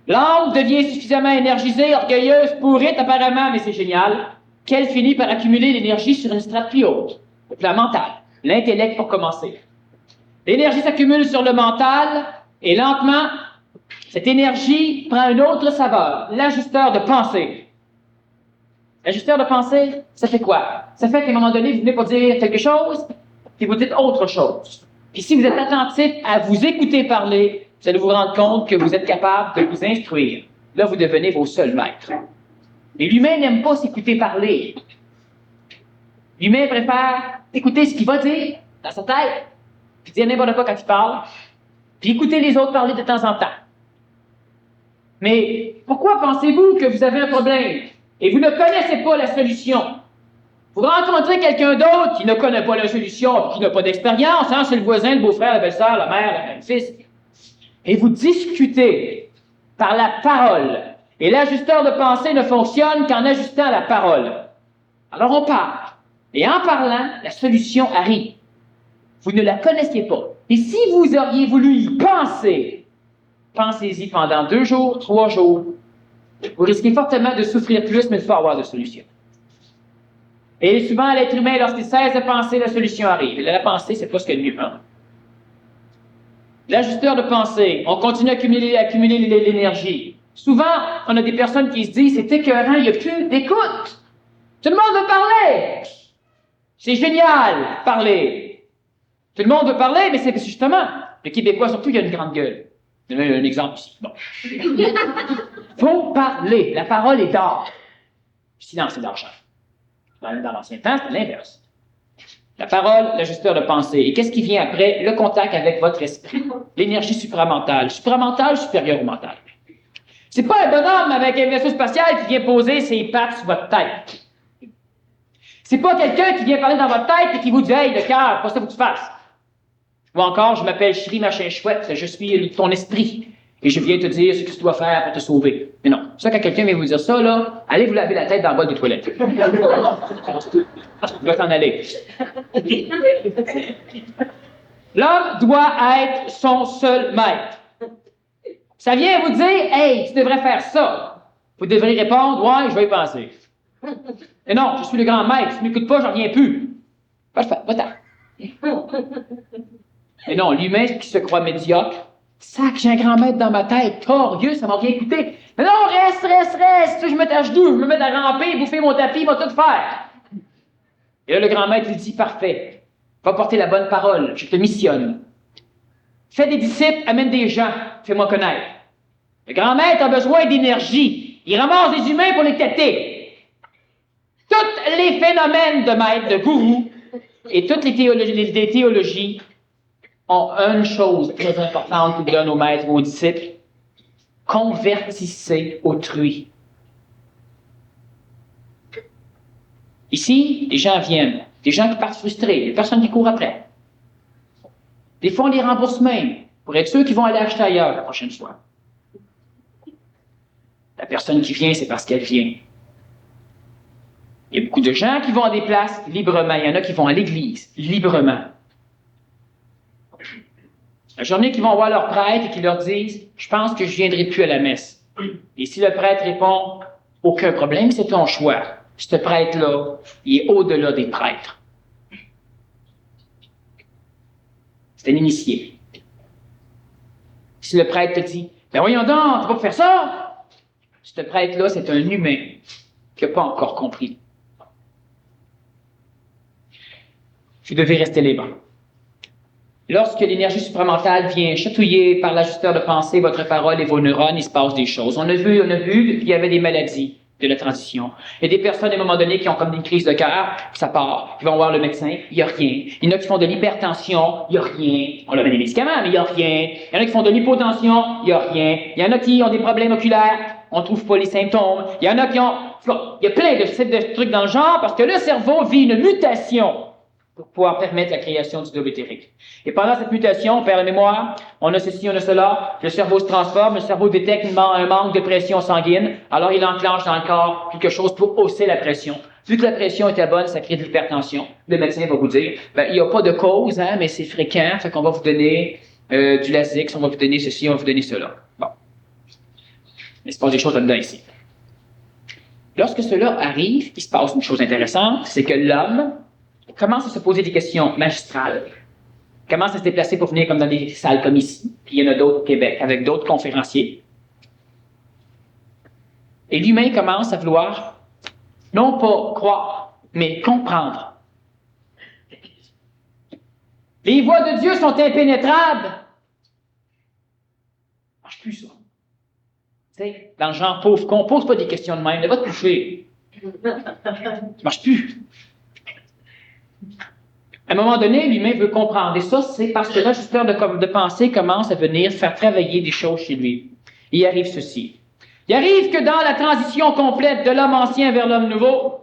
L'âme devient suffisamment énergisée, orgueilleuse, pourrite apparemment, mais c'est génial, qu'elle finit par accumuler l'énergie sur une strate plus haute, le plan mental, l'intellect pour commencer. L'énergie s'accumule sur le mental, et lentement, cette énergie prend une autre saveur, l'ajusteur de pensée. L'ajusteur de pensée, ça fait quoi? Ça fait qu'à un moment donné, vous venez pour dire quelque chose, puis vous dites autre chose. Puis si vous êtes attentif à vous écouter parler, vous allez vous rendre compte que vous êtes capable de vous instruire. Là, vous devenez vos seuls maîtres. Mais l'humain n'aime pas s'écouter parler. L'humain préfère écouter ce qu'il va dire dans sa tête, puis dire n'importe quoi quand il parle, puis écouter les autres parler de temps en temps. Mais pourquoi pensez-vous que vous avez un problème et vous ne connaissez pas la solution? Vous rencontrez quelqu'un d'autre qui ne connaît pas la solution, qui n'a pas d'expérience, hein, c'est le voisin, le beau-frère, la belle-sœur, la mère, la belle-fils. Et vous discutez par la parole. Et l'ajusteur de pensée ne fonctionne qu'en ajustant la parole. Alors on parle. Et en parlant, la solution arrive. Vous ne la connaissiez pas. Et si vous auriez voulu y penser, pensez-y pendant 2 jours, 3 jours. Vous risquez fortement de souffrir plus, mais il faut avoir de solution. Et souvent, l'être humain, lorsqu'il cesse de penser, la solution arrive. Et la pensée, c'est pas ce qu'il y a de mieux. Hein? L'ajusteur de pensée, on continue à accumuler l'énergie. Souvent, on a des personnes qui se disent, c'est écœurant, il n'y a plus d'écoute. Tout le monde veut parler. C'est génial, parler. Tout le monde veut parler, mais c'est justement, le Québécois surtout, il y a une grande gueule. Il y a un exemple ici. Bon. Faut parler. La parole est d'or. Le silence est d'argent. Dans l'ancien temps, c'était l'inverse. La parole, l'ajusteur de pensée. Et qu'est-ce qui vient après? Le contact avec votre esprit. L'énergie supramentale. Supramentale, supérieure au mental. C'est pas un bonhomme avec un vaisseau spatial qui vient poser ses pattes sur votre tête. C'est pas quelqu'un qui vient parler dans votre tête et qui vous dit « Hey, le cœur, pas ça que tu fasses. » Ou encore, je m'appelle Chéri Machin Chouette, je suis ton esprit. Et je viens te dire ce que tu dois faire pour te sauver. Mais non. Ça, quand quelqu'un vient vous dire ça, là, allez vous laver la tête dans le bol des toilettes. Tu dois t'en aller. L'homme doit être son seul maître. Ça vient vous dire, hey, tu devrais faire ça. Vous devrez répondre, ouais, je vais y penser. Et non, je suis le grand maître. Si tu m'écoutes pas, j'en reviens plus. Parfait, va-t'en. Et non, l'humain qui se croit médiocre, sac, j'ai un grand maître dans ma tête, torieux, ça m'a rien écouté. Mais non, reste, je me mets à genoux, je me mets à ramper, bouffer mon tapis, il va tout faire. Et là, le grand maître, il dit, parfait, va porter la bonne parole, je te missionne. Fais des disciples, amène des gens, fais-moi connaître. Le grand maître a besoin d'énergie. Il ramasse des humains pour les têter. Tous les phénomènes de maître, de gourou, et toutes les théologies ont une chose très importante qu'ils donnent aux maîtres ou aux disciples. Convertissez autrui. Ici, les gens viennent. Des gens qui partent frustrés, des personnes qui courent après. Des fois, on les rembourse même, pour être sûr qu'ils vont aller acheter ailleurs la prochaine fois. La personne qui vient, c'est parce qu'elle vient. Il y a beaucoup de gens qui vont à des places librement. Il y en a qui vont à l'église librement. La journée qu'ils vont voir leur prêtre et qu'ils leur disent « Je pense que je ne viendrai plus à la messe. » Et si le prêtre répond « Aucun problème, c'est ton choix. » Ce prêtre-là, il est au-delà des prêtres. C'est un initié. Si le prêtre te dit « Ben voyons donc, tu vas pas faire ça! » Ce prêtre-là, c'est un humain qui n'a pas encore compris. Vous devez rester libre. Lorsque l'énergie supramentale vient chatouiller par l'ajusteur de pensée votre parole et vos neurones, il se passe des choses. On a vu qu'il y avait des maladies de la transition. Il y a des personnes, à un moment donné, qui ont comme des crises de cœur, puis ça part. Ils vont voir le médecin, il n'y a rien. Il y en a qui font de l'hypertension, il n'y a rien. On leur met des médicaments, mais il n'y a rien. Il y en a qui font de l'hypotension, il n'y a rien. Il y en a qui ont des problèmes oculaires, on ne trouve pas les symptômes. Il y en a qui ont... Il y a plein de trucs dans le genre, parce que le cerveau vit une mutation pour pouvoir permettre la création du double éthérique. Et pendant cette mutation, on perd la mémoire, on a ceci, on a cela, le cerveau se transforme, le cerveau détecte un manque de pression sanguine, alors il enclenche dans le corps quelque chose pour hausser la pression. Vu que la pression était bonne, ça crée de l'hypertension. Le médecin va vous dire, il n'y a pas de cause, mais c'est fréquent, fait qu'on va vous donner du Lasix, on va vous donner ceci, on va vous donner cela. Bon. Mais il se passe des choses là-dedans ici. Lorsque cela arrive, il se passe une chose intéressante, c'est que l'homme commence à se poser des questions magistrales, commence à se déplacer pour venir comme dans des salles comme ici, puis il y en a d'autres au Québec, avec d'autres conférenciers. Et l'humain commence à vouloir, non pas croire, mais comprendre. Les voies de Dieu sont impénétrables. Ça marche plus, ça. Tu sais, dans le genre pauvre con, pose pas des questions de même, ne va te coucher. Ça marche plus. À un moment donné, l'humain veut comprendre. Et ça, c'est parce que l'ajusteur de pensée commence à venir faire travailler des choses chez lui. Il arrive ceci. Il arrive que dans la transition complète de l'homme ancien vers l'homme nouveau,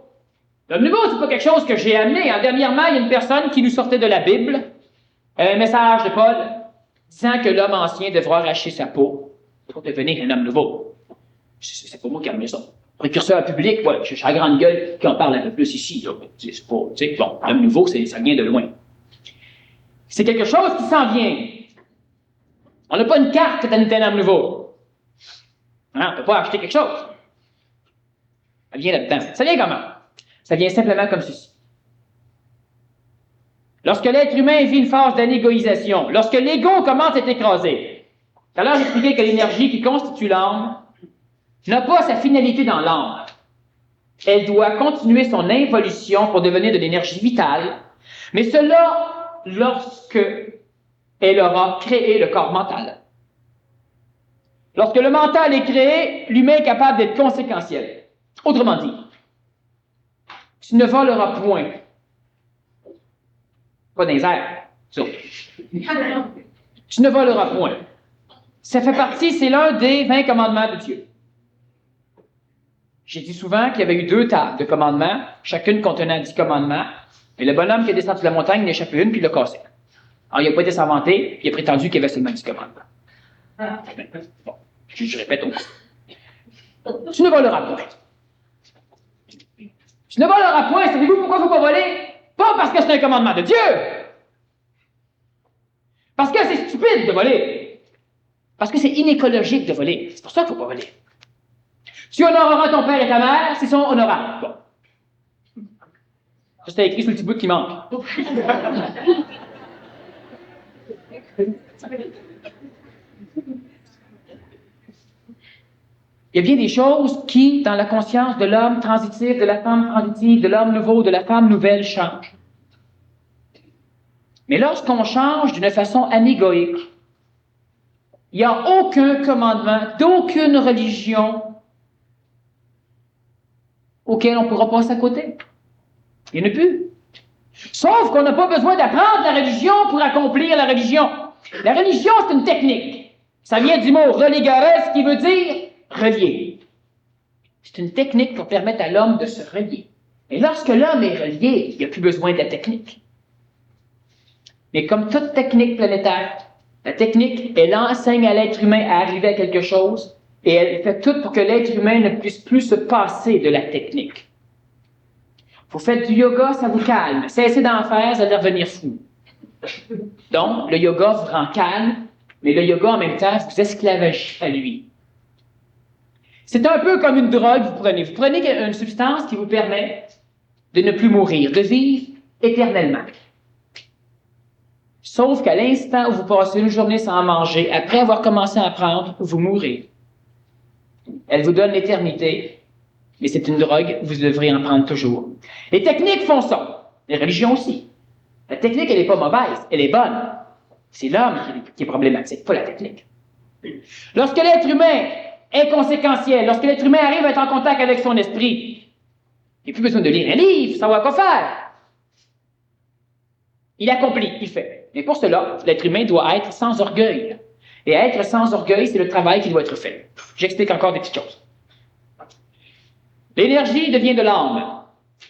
l'homme nouveau, c'est pas quelque chose que j'ai amené. Dernièrement, il y a une personne qui nous sortait de la Bible, un message de Paul, disant que l'homme ancien devra arracher sa peau pour devenir un homme nouveau. C'est pas moi qui ai amené ça. Précurseur public, ouais, je suis à grande gueule qui en parle un peu plus ici. Là. C'est pas, tu sais, bon, l'homme nouveau, ça vient de loin. C'est quelque chose qui s'en vient. On n'a pas une carte que t'as un homme nouveau. Hein, on ne peut pas acheter quelque chose. Ça vient là-dedans. Ça vient comment? Ça vient simplement comme ceci. Lorsque l'être humain vit une phase d'anégoïsation, lorsque l'ego commence à être écrasé, tout à l'heure j'expliquais que l'énergie qui constitue l'âme n'a pas sa finalité dans l'âme. Elle doit continuer son évolution pour devenir de l'énergie vitale, mais cela lorsque elle aura créé le corps mental. Lorsque le mental est créé, l'humain est capable d'être conséquentiel. Autrement dit, tu ne voleras point. Pas dans les airs, ça. Tu ne voleras point. Ça fait partie, c'est l'un des 20 commandements de Dieu. J'ai dit souvent qu'il y avait eu 2 tables de commandements, chacune contenant 10 commandements, et le bonhomme qui est descendu de la montagne, il a échappé une, puis il l'a cassé. Alors, il n'a pas été s'inventer, puis il a prétendu qu'il y avait seulement 10 commandements. Bon, je répète au coup. Tu ne voleras point. Tu ne voleras point, savez-vous pourquoi il ne faut pas voler? Pas parce que c'est un commandement de Dieu! Parce que c'est stupide de voler. Parce que c'est inécologique de voler. C'est pour ça qu'il ne faut pas voler. Tu honoreras ton père et ta mère, c'est son honorable. Bon. Ça, c'était écrit sur le petit bout qui manque. Il y a bien des choses qui, dans la conscience de l'homme transitif, de la femme transitive, de l'homme nouveau, de la femme nouvelle, changent. Mais lorsqu'on change d'une façon anégoïque, Il n'y a aucun commandement d'aucune religion auquel on pourra passer à côté. Il n'y en a plus. Sauf qu'on n'a pas besoin d'apprendre la religion pour accomplir la religion. La religion, c'est une technique. Ça vient du mot religare, qui veut dire relier. C'est une technique pour permettre à l'homme de se relier. Et lorsque l'homme est relié, il n'y a plus besoin de la technique. Mais comme toute technique planétaire, la technique, elle enseigne à l'être humain à arriver à quelque chose, et elle fait tout pour que l'être humain ne puisse plus se passer de la technique. Vous faites du yoga, ça vous calme. Cessez d'en faire, vous allez revenir fou. Donc, le yoga vous rend calme, mais le yoga, en même temps, vous esclavagit à lui. C'est un peu comme une drogue que vous prenez. Vous prenez une substance qui vous permet de ne plus mourir, de vivre éternellement. Sauf qu'à l'instant où vous passez une journée sans manger, après avoir commencé à prendre, vous mourrez. Elle vous donne l'éternité, mais c'est une drogue, vous devrez en prendre toujours. Les techniques font ça. Les religions aussi. La technique, elle n'est pas mauvaise, elle est bonne. C'est l'homme qui est problématique, pas la technique. Lorsque l'être humain est conséquentiel, lorsque l'être humain arrive à être en contact avec son esprit, il n'a plus besoin de lire un livre, savoir quoi faire. Il accomplit, il fait. Mais pour cela, l'être humain doit être sans orgueil. Et être sans orgueil, c'est le travail qui doit être fait. J'explique encore des petites choses. L'énergie devient de l'âme.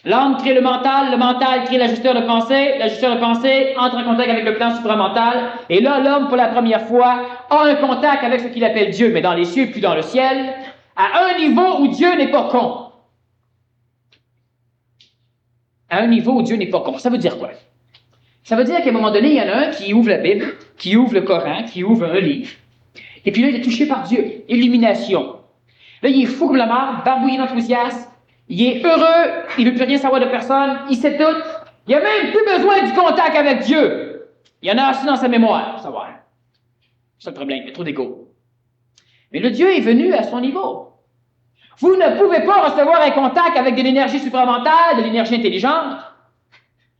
L'âme crée le mental crée l'ajusteur de pensée entre en contact avec le plan supramental, et là, l'homme, pour la première fois, a un contact avec ce qu'il appelle Dieu, mais dans les cieux, puis dans le ciel, à un niveau où Dieu n'est pas con. À un niveau où Dieu n'est pas con. Ça veut dire quoi? Ça veut dire qu'à un moment donné, il y en a un qui ouvre la Bible, qui ouvre le Coran, qui ouvre un livre, et puis là, il est touché par Dieu. Illumination. Là, il est fou comme la mort, barbouillé d'enthousiasme, il est heureux, il ne veut plus rien savoir de personne, il sait tout. Il n'a même plus besoin du contact avec Dieu. Il y en a assez dans sa mémoire, pour savoir. C'est ça le problème, il y a trop d'ego. Mais le Dieu est venu à son niveau. Vous ne pouvez pas recevoir un contact avec de l'énergie supramentale, de l'énergie intelligente,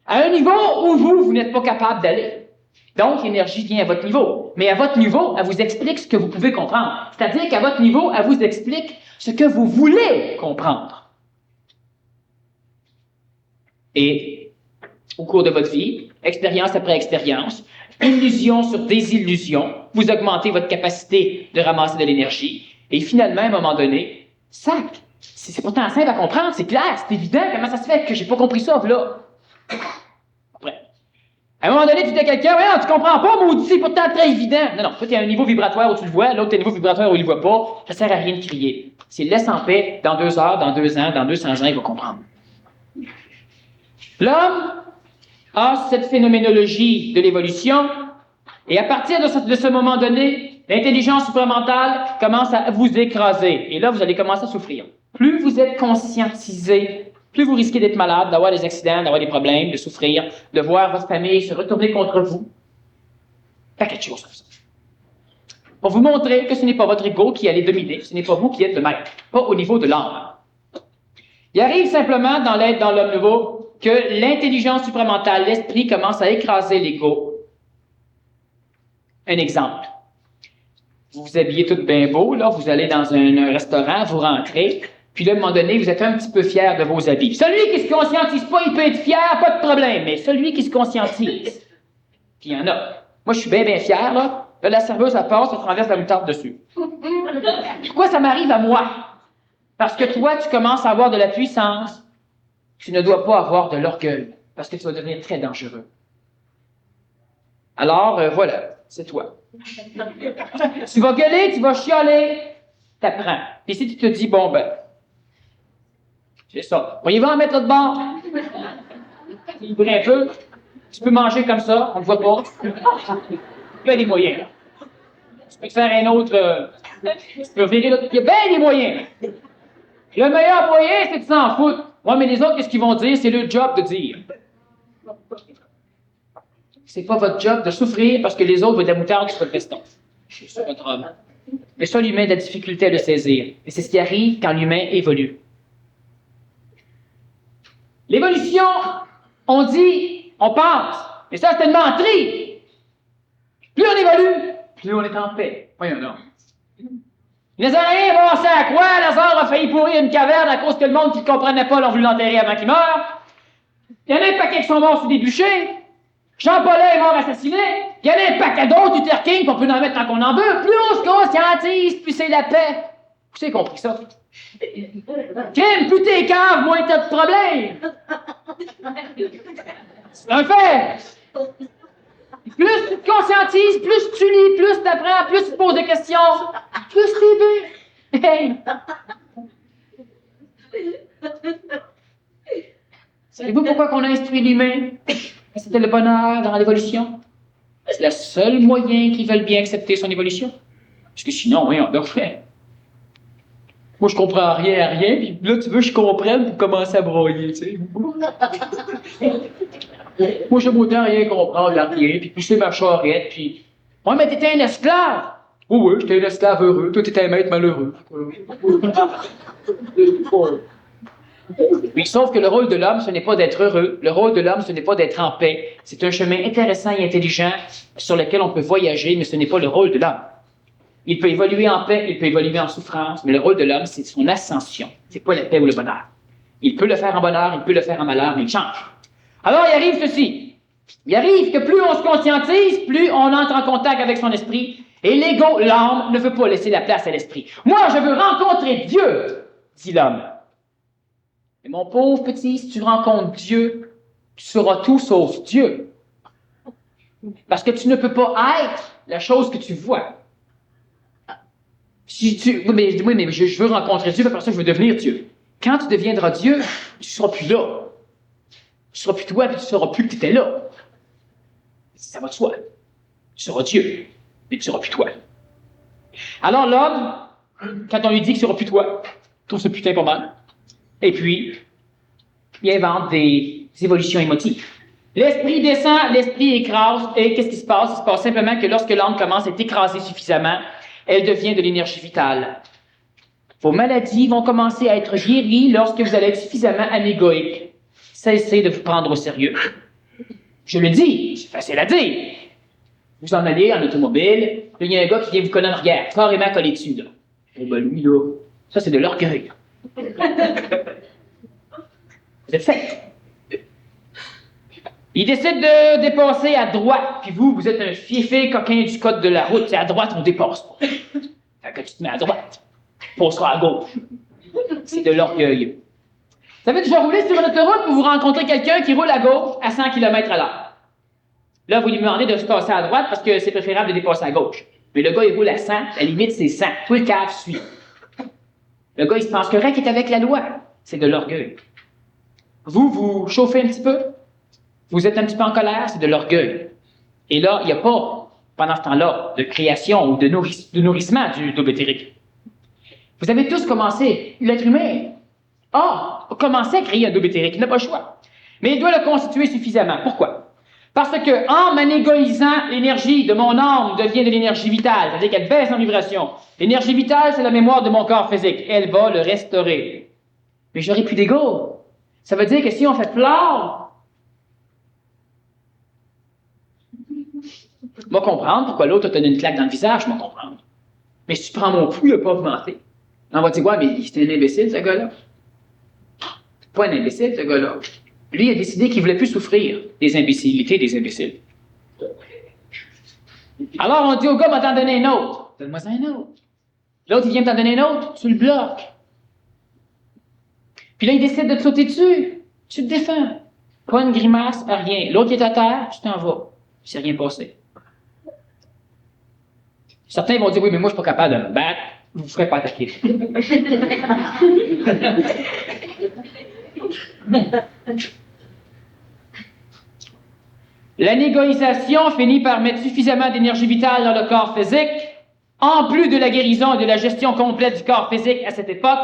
à un niveau où vous n'êtes pas capable d'aller. Donc, l'énergie vient à votre niveau. Mais à votre niveau, elle vous explique ce que vous pouvez comprendre. C'est-à-dire qu'à votre niveau, elle vous explique ce que vous voulez comprendre. Et au cours de votre vie, expérience après expérience, illusion sur désillusion, vous augmentez votre capacité de ramasser de l'énergie. Et finalement, à un moment donné, sac, c'est pourtant simple à comprendre, c'est clair, c'est évident. Comment ça se fait que j'ai pas compris ça, là? Après. À un moment donné, tu dis à quelqu'un, ouais, tu comprends pas, maudit, c'est pourtant très évident. Non, non, toi, tu as un niveau vibratoire où tu le vois, l'autre, tu as un niveau vibratoire où il le voit pas. Ça sert à rien de crier. C'est laisse en paix, dans 2 heures, dans 2 ans, dans 200 ans, il va comprendre. L'homme a cette phénoménologie de l'évolution, et à partir de ce moment donné, l'intelligence supramentale commence à vous écraser. Et là, vous allez commencer à souffrir. Plus vous êtes conscientisé, plus vous risquez d'être malade, d'avoir des accidents, d'avoir des problèmes, de souffrir, de voir votre famille se retourner contre vous. Paquet de choses comme ça. Pour vous montrer que ce n'est pas votre ego qui allait dominer, ce n'est pas vous qui êtes le maître, pas au niveau de l'âme. Il arrive simplement dans l'être dans l'homme nouveau que l'intelligence supramentale, l'esprit, commence à écraser l'ego. Un exemple. Vous vous habillez tout bien beau, là, vous allez dans un restaurant, vous rentrez, puis là, à un moment donné, vous êtes un petit peu fier de vos habits. Celui qui se conscientise pas, il peut être fier, pas de problème, mais celui qui se conscientise, puis il y en a. Moi, je suis bien fier, là. Là, la serveuse, elle passe, elle renverse la moutarde dessus. Pourquoi ça m'arrive à moi? Parce que toi, tu commences à avoir de la puissance. Tu ne dois pas avoir de l'orgueil, parce que tu vas devenir très dangereux. Alors, voilà, c'est toi. Tu vas gueuler, tu vas chialer, t'apprends. Puis si tu te dis, bon, ben, c'est ça. Voyez-vous en mettre l'autre bord? Équilibrer un peu. Tu peux manger comme ça, on ne voit pas. Il y a des moyens. Tu peux te faire un autre... tu peux virer l'autre... Il y a bien des moyens. Le meilleur moyen, c'est de s'en foutre. Ouais, mais les autres, qu'est-ce qu'ils vont dire? C'est leur job de dire. C'est pas votre job de souffrir parce que les autres veulent de la moutarde sur le veston. C'est votre homme. Mais ça, l'humain a de la difficulté à le saisir. Et c'est ce qui arrive quand l'humain évolue. L'évolution, on dit, on pense. Mais ça, c'est une menterie. Plus on évolue, plus on est en paix. Voyons donc. Les Araméens avançaient à quoi? Lazare a failli pourrir une caverne à cause que le monde qui ne comprenait pas l'a voulu l'enterrer avant qu'il meure. Il y en a un paquet qui sont morts sous des bûchers. Jean Paulin est mort assassiné. Il y en a un paquet d'autres, Luther King, qu'on peut en mettre tant qu'on en veut. Plus on se conscientise, plus c'est la paix. Vous avez compris ça? Kim, plus t'es cave, moins t'as de problèmes. C'est un fait. Plus tu te conscientises, plus tu lis, plus tu apprends, plus tu te poses des questions, plus t'es bien. Hey. Savez-vous pourquoi qu'on a instruit l'humain? C'était le bonheur dans l'évolution. C'est le seul moyen qu'ils veulent bien accepter son évolution. Parce que sinon, oui, on leur fait. Moi, je comprends rien à rien, puis là, tu veux que je comprenne pour commencer à broyer, tu sais. Moi, j'aime autant rien comprendre à rien, puis pousser ma charrette, puis... Ouais, mais t'étais un esclave! Oh oui, j'étais un esclave heureux, toi, t'étais un maître malheureux. Mais sauf que le rôle de l'homme, ce n'est pas d'être heureux. Le rôle de l'homme, ce n'est pas d'être en paix. C'est un chemin intéressant et intelligent sur lequel on peut voyager, mais ce n'est pas le rôle de l'homme. Il peut évoluer en paix, il peut évoluer en souffrance, mais le rôle de l'homme, c'est son ascension. C'est pas la paix ou le bonheur. Il peut le faire en bonheur, il peut le faire en malheur, mais il change. Alors, il arrive ceci. Il arrive que plus on se conscientise, plus on entre en contact avec son esprit, et l'ego, l'âme, ne veut pas laisser la place à l'esprit. Moi, je veux rencontrer Dieu, dit l'homme. Mais mon pauvre petit, si tu rencontres Dieu, tu seras tout sauf Dieu. Parce que tu ne peux pas être la chose que tu vois. Oui, mais je veux rencontrer Dieu, parce que je veux devenir Dieu. Quand tu deviendras Dieu, tu ne seras plus là. Tu ne seras plus toi, puis tu ne sauras plus que tu étais là. Ça va de soi. Tu seras Dieu, mais tu ne seras plus toi. Alors l'homme, quand on lui dit qu'il ne sera plus toi, il trouve ce putain pas mal. Et puis, il invente des évolutions émotives. L'esprit descend, l'esprit écrase, et qu'est-ce qui se passe? Il se passe simplement que lorsque l'âme commence à être écrasée suffisamment, elle devient de l'énergie vitale. Vos maladies vont commencer à être guéries lorsque vous allez être suffisamment anégoïque. Cessez de vous prendre au sérieux. Je le dis, c'est facile à dire. Vous en allez en automobile, il y a un gars qui vient vous coller en arrière, carrément collé dessus, là. Eh ben lui, là, ça c'est de l'orgueil. Vous êtes fait. Il décide de dépasser à droite, puis vous êtes un fiefé coquin du code de la route. C'est à droite, on dépasse pas. Fait que tu te mets à droite, passeras à gauche. C'est de l'orgueil. Vous avez déjà roulé sur une autoroute pour vous rencontrer quelqu'un qui roule à gauche à 100 km à l'heure. Là, vous lui demandez de se passer à droite parce que c'est préférable de dépasser à gauche. Mais le gars, il roule à 100, la limite, c'est 100. Tout le cave suit. Le gars, il se pense correct, il est avec la loi. C'est de l'orgueil. Vous chauffez un petit peu? Vous êtes un petit peu en colère? C'est de l'orgueil. Et là, il n'y a pas, pendant ce temps-là, de création ou de nourrissement du double éthérique. Vous avez tous commencé, l'être humain a commencé à créer un double éthérique. Il n'a pas le choix. Mais il doit le constituer suffisamment. Pourquoi? Parce que, en m'anégoïsant, l'énergie de mon âme devient de l'énergie vitale, c'est-à-dire qu'elle baisse en vibration. L'énergie vitale, c'est la mémoire de mon corps physique. Elle va le restaurer. Mais j'aurai plus d'ego. Ça veut dire que si on fait plort, je vais comprendre pourquoi l'autre a tenu une claque dans le visage, je vais comprendre. Mais si tu prends mon pouls, il n'a pas augmenté. On va dire, ouais, mais c'était un imbécile, ce gars-là. C'est pas un imbécile, ce gars-là. Lui, il a décidé qu'il ne voulait plus souffrir des imbécilités des imbéciles. Alors, on dit au gars, va t'en donner un autre. Donne-moi un autre. L'autre, il vient t'en donner un autre, tu le bloques. Puis là, il décide de te sauter dessus. Tu te défends. Pas une grimace, rien. L'autre, il est à terre, tu t'en vas. Il s'est rien passé. Certains vont dire, oui, mais moi, je suis pas capable de me battre. Vous ne ferez pas attaquer. L'anégoïsation finit par mettre suffisamment d'énergie vitale dans le corps physique. En plus de la guérison et de la gestion complète du corps physique à cette époque,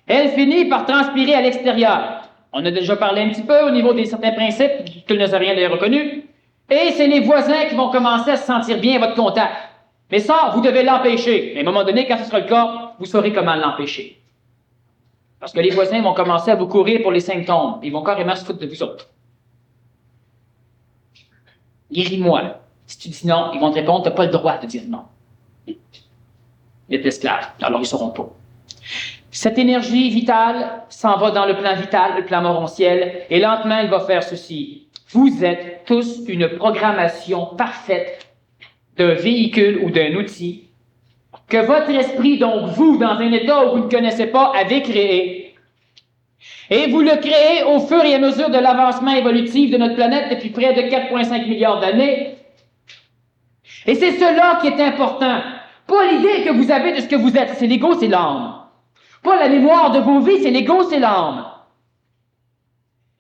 elle finit par transpirer à l'extérieur. On a déjà parlé un petit peu au niveau des certains principes, que le Nazarien l'a reconnu. Et c'est les voisins qui vont commencer à se sentir bien à votre contact. Mais ça, vous devez l'empêcher. Mais à un moment donné, quand ce sera le cas, vous saurez comment l'empêcher. Parce que les voisins vont commencer à vous courir pour les symptômes. Ils vont carrément se foutre de vous autres. Guéris-moi. Si tu dis non, ils vont te répondre, tu n'as pas le droit de dire non. Il est esclave, alors ils ne sauront pas. Cette énergie vitale s'en va dans le plan vital, le plan morontiel, et lentement, il va faire ceci. Vous êtes tous une programmation parfaite d'un véhicule ou d'un outil que votre esprit, donc vous, dans un état où vous ne connaissez pas, avez créé. Et vous le créez au fur et à mesure de l'avancement évolutif de notre planète depuis près de 4,5 milliards d'années. Et c'est cela qui est important. Pas l'idée que vous avez de ce que vous êtes, c'est l'ego, c'est l'âme. Pas la mémoire de vos vies, c'est l'ego, c'est l'âme.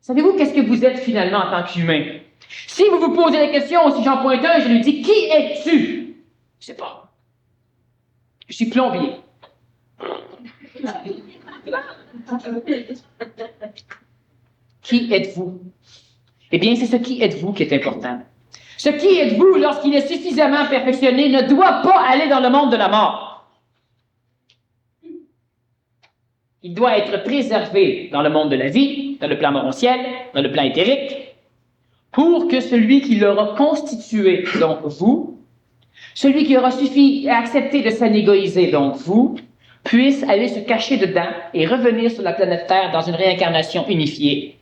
Savez-vous qu'est-ce que vous êtes finalement en tant qu'humain? Si vous vous posez la question, si j'en pointe un, je lui dis, qui es-tu? Je sais pas. Je suis plombier. Qui êtes-vous? Eh bien, c'est ce qui êtes-vous qui est important. Ce qui êtes-vous, lorsqu'il est suffisamment perfectionné, ne doit pas aller dans le monde de la mort. Il doit être préservé dans le monde de la vie, dans le plan morontiel, dans le plan éthérique, pour que celui qui l'aura constitué, donc vous, celui qui aura suffi à accepter de s'anégoïser, donc vous, puisse aller se cacher dedans et revenir sur la planète Terre dans une réincarnation unifiée,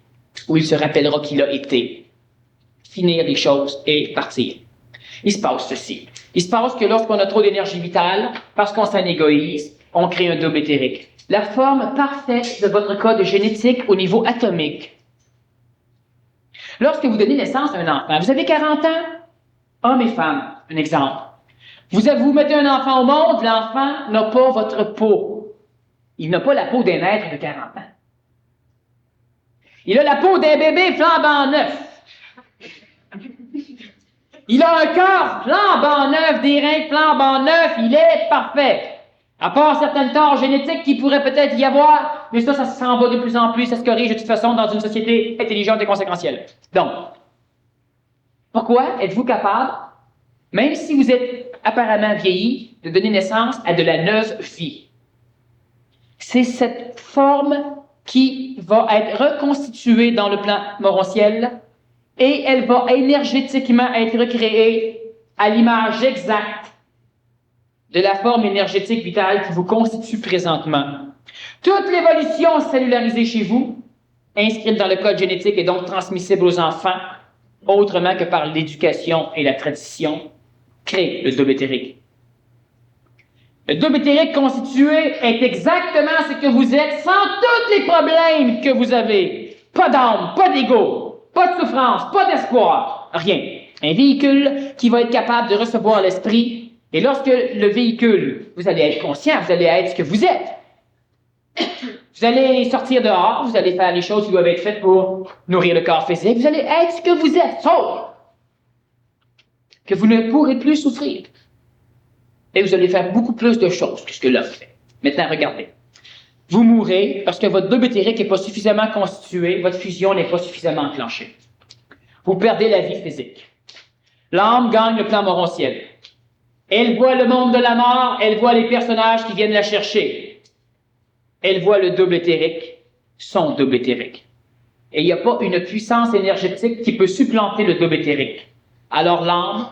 où il se rappellera qu'il a été, finir les choses et partir. Il se passe ceci. Il se passe que lorsqu'on a trop d'énergie vitale, parce qu'on s'anégoïse, on crée un double éthérique. La forme parfaite de votre code génétique au niveau atomique. Lorsque vous donnez naissance à un enfant, vous avez 40 ans, hommes et femmes, un exemple. Vous mettez un enfant au monde, l'enfant n'a pas votre peau. Il n'a pas la peau d'un être de 40 ans. Il a la peau d'un bébé flambant neuf. Il a un cœur flambant neuf, des reins flambant neufs, il est parfait. À part certaines torts génétiques qui pourraient peut-être y avoir, mais ça s'en va de plus en plus, ça se corrige de toute façon dans une société intelligente et conséquentielle. Donc, pourquoi êtes-vous capable, même si vous êtes apparemment vieilli, de donner naissance à de la neuve vie? C'est cette forme qui va être reconstituée dans le plan morontiel et elle va énergétiquement être recréée à l'image exacte de la forme énergétique vitale qui vous constitue présentement. Toute l'évolution cellularisée chez vous, inscrite dans le code génétique et donc transmissible aux enfants, autrement que par l'éducation et la tradition, crée le double éthérique. Le double éthérique constitué est exactement ce que vous êtes sans tous les problèmes que vous avez. Pas d'âme, pas d'ego, pas de souffrance, pas d'espoir, rien. Un véhicule qui va être capable de recevoir l'esprit. Et lorsque le véhicule, vous allez être conscient, vous allez être ce que vous êtes. Vous allez sortir dehors, vous allez faire les choses qui doivent être faites pour nourrir le corps physique, vous allez être ce que vous êtes, sauf que vous ne pourrez plus souffrir. Et vous allez faire beaucoup plus de choses que ce que l'homme fait. Maintenant, regardez. Vous mourrez parce que votre double éthérique n'est pas suffisamment constitué, votre fusion n'est pas suffisamment enclenchée. Vous perdez la vie physique. L'âme gagne le plan morontiel. Elle voit le monde de la mort, elle voit les personnages qui viennent la chercher. Elle voit le double éthérique, son double éthérique. Et il n'y a pas une puissance énergétique qui peut supplanter le double éthérique. Alors l'âme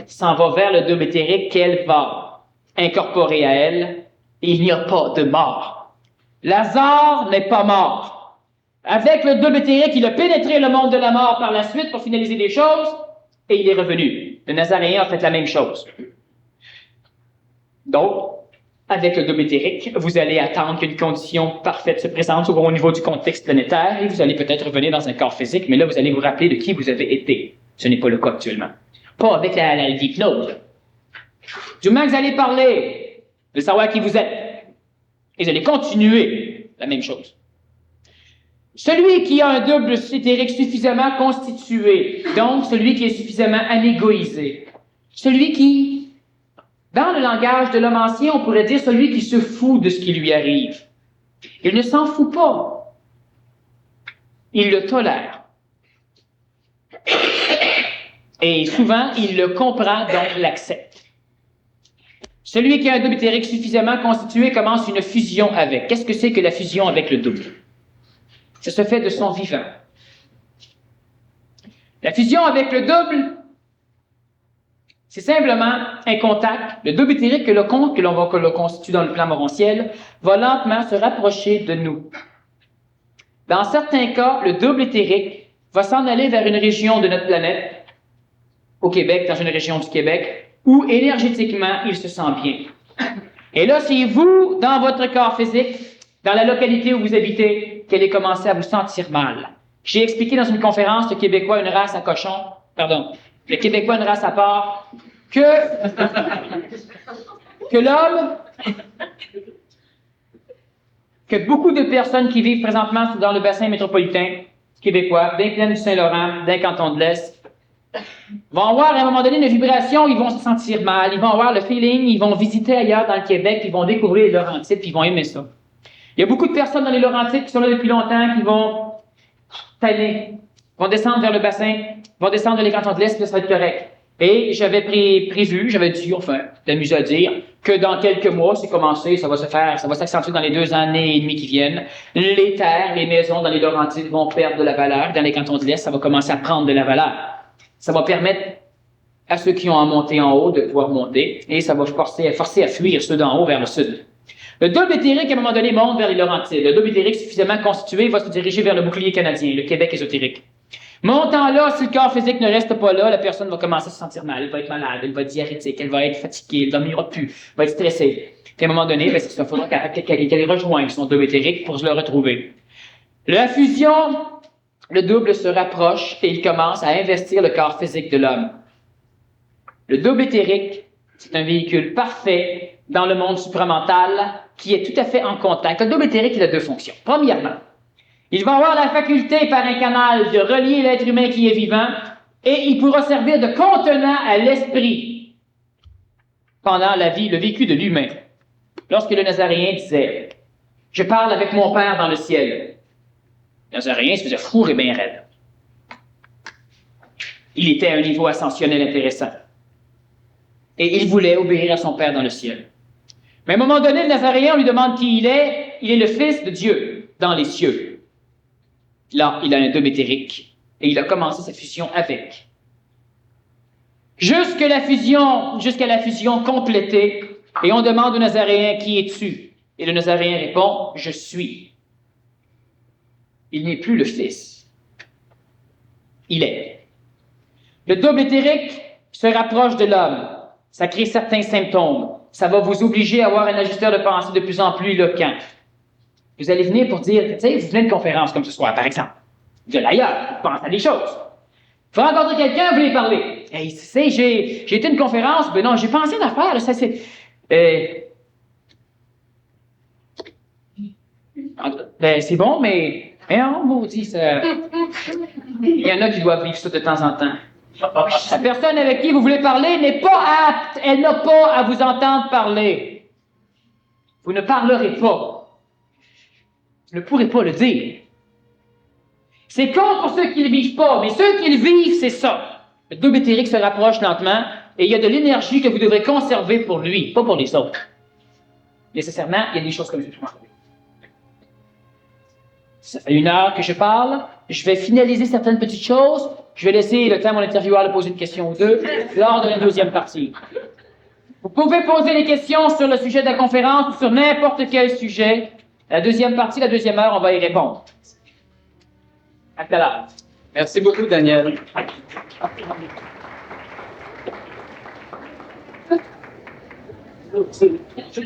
s'en va vers le double éthérique qu'elle va incorporer à elle, et il n'y a pas de mort. Lazare n'est pas mort. Avec le double éthérique, il a pénétré le monde de la mort par la suite pour finaliser les choses, et il est revenu. Le Nazaréen a fait la même chose. Donc, avec le double éthérique, vous allez attendre qu'une condition parfaite se présente au niveau du contexte planétaire et vous allez peut-être revenir dans un corps physique, mais là, vous allez vous rappeler de qui vous avez été. Ce n'est pas le cas actuellement. Pas avec l'hypnose. Du moment que vous allez parler de savoir qui vous êtes, et vous allez continuer la même chose. Celui qui a un double éthérique suffisamment constitué, donc celui qui est suffisamment anégoïsé, celui qui dans le langage de l'homme ancien, on pourrait dire celui qui se fout de ce qui lui arrive. Il ne s'en fout pas. Il le tolère. Et souvent, il le comprend, donc l'accepte. Celui qui a un double éthérique suffisamment constitué commence une fusion avec. Qu'est-ce que c'est que la fusion avec le double? Ça se fait de son vivant. La fusion avec le double, c'est simplement un contact. Le double éthérique que l'on constitue dans le plan morontiel va lentement se rapprocher de nous. Dans certains cas, le double éthérique va s'en aller vers une région de notre planète, au Québec, dans une région du Québec, où énergétiquement, il se sent bien. Et là, c'est vous, dans votre corps physique, dans la localité où vous habitez, qu'elle ait commencé à vous sentir mal. J'ai expliqué dans une conférence, le Québécois, une race à cochon, le Québécois, une race à part, que l'homme, que beaucoup de personnes qui vivent présentement dans le bassin métropolitain québécois, d'un plaine du Saint-Laurent, d'un canton de l'Est, vont avoir à un moment donné une vibration, ils vont se sentir mal, ils vont avoir le feeling, ils vont visiter ailleurs dans le Québec, ils vont découvrir les Laurentides, puis ils vont aimer ça. Il y a beaucoup de personnes dans les Laurentides qui sont là depuis longtemps, qui vont tailler, vont descendre vers le bassin, vont descendre vers les cantons de l'Est, puis ça va être correct. Et j'avais prévu, j'avais dit, enfin, d'amuser à dire, que dans quelques mois, c'est commencé, ça va s'accentuer dans les 2 années et demie qui viennent. Les terres, les maisons dans les Laurentides vont perdre de la valeur. Dans les cantons de l'Est, ça va commencer à prendre de la valeur. Ça va permettre à ceux qui ont à monter en haut de pouvoir monter, et ça va forcer à fuir ceux d'en haut vers le sud. Le double éthérique, à un moment donné, monte vers les Laurentides. Le double éthérique suffisamment constitué va se diriger vers le bouclier canadien, le Québec ésotérique. Montant là, si le corps physique ne reste pas là, la personne va commencer à se sentir mal, elle va être malade, elle va être diarrhétique, elle va être fatiguée, elle ne dormira plus, elle va être stressée. Puis à un moment donné, il faudra qu'elle rejoigne son double éthérique pour se le retrouver. La fusion, le double se rapproche et il commence à investir le corps physique de l'homme. Le double éthérique, c'est un véhicule parfait dans le monde supramental qui est tout à fait en contact. Le double éthérique, il a 2 fonctions. Premièrement, il va avoir la faculté par un canal de relier l'être humain qui est vivant et il pourra servir de contenant à l'esprit pendant la vie, le vécu de l'humain. Lorsque le Nazaréen disait « Je parle avec mon Père dans le ciel », le Nazaréen se faisait fourrer bien raide. Il était à un niveau ascensionnel intéressant. Et il voulait obéir à son Père dans le ciel. Mais à un moment donné, le Nazaréen, on lui demande qui il est. Il est le Fils de Dieu dans les cieux. Là, il a un double éthérique et il a commencé sa fusion avec. Jusqu'à la fusion complétée, et on demande au Nazaréen qui es-tu? Et le Nazaréen répond, je suis. Il n'est plus le Fils. Il est. Le double éthérique se rapproche de l'homme. Ça crée certains symptômes. Ça va vous obliger à avoir un ajusteur de pensée de plus en plus éloquent. Vous allez venir pour dire, tu sais, vous venez de conférence comme ce soir, par exemple. Vous allez ailleurs, vous pensez à des choses. Vous rencontrez quelqu'un, vous voulez parler. Hey, tu sais, j'ai été à une conférence, ben non, j'ai pensé à une affaire, ça c'est... ben c'est bon, mais... non, maudit, ça... Il y en a qui doivent vivre ça de temps en temps. La personne avec qui vous voulez parler n'est pas apte, elle n'a pas à vous entendre parler. Vous ne parlerez pas. Vous ne pourrez pas le dire. C'est con pour ceux qui ne le vivent pas, mais ceux qui le vivent, c'est ça. Le double éthérique se rapproche lentement et il y a de l'énergie que vous devrez conserver pour lui, pas pour les autres. Nécessairement, il y a des choses comme ça. Ça fait 1 heure que je parle. Je vais finaliser certaines petites choses. Je vais laisser le temps à mon intervieweur de poser une question ou 2 lors de la 2e partie. Vous pouvez poser des questions sur le sujet de la conférence ou sur n'importe quel sujet. La 2e partie, la 2e heure, on va y répondre. À tout à l'heure. Merci beaucoup, Daniel. Je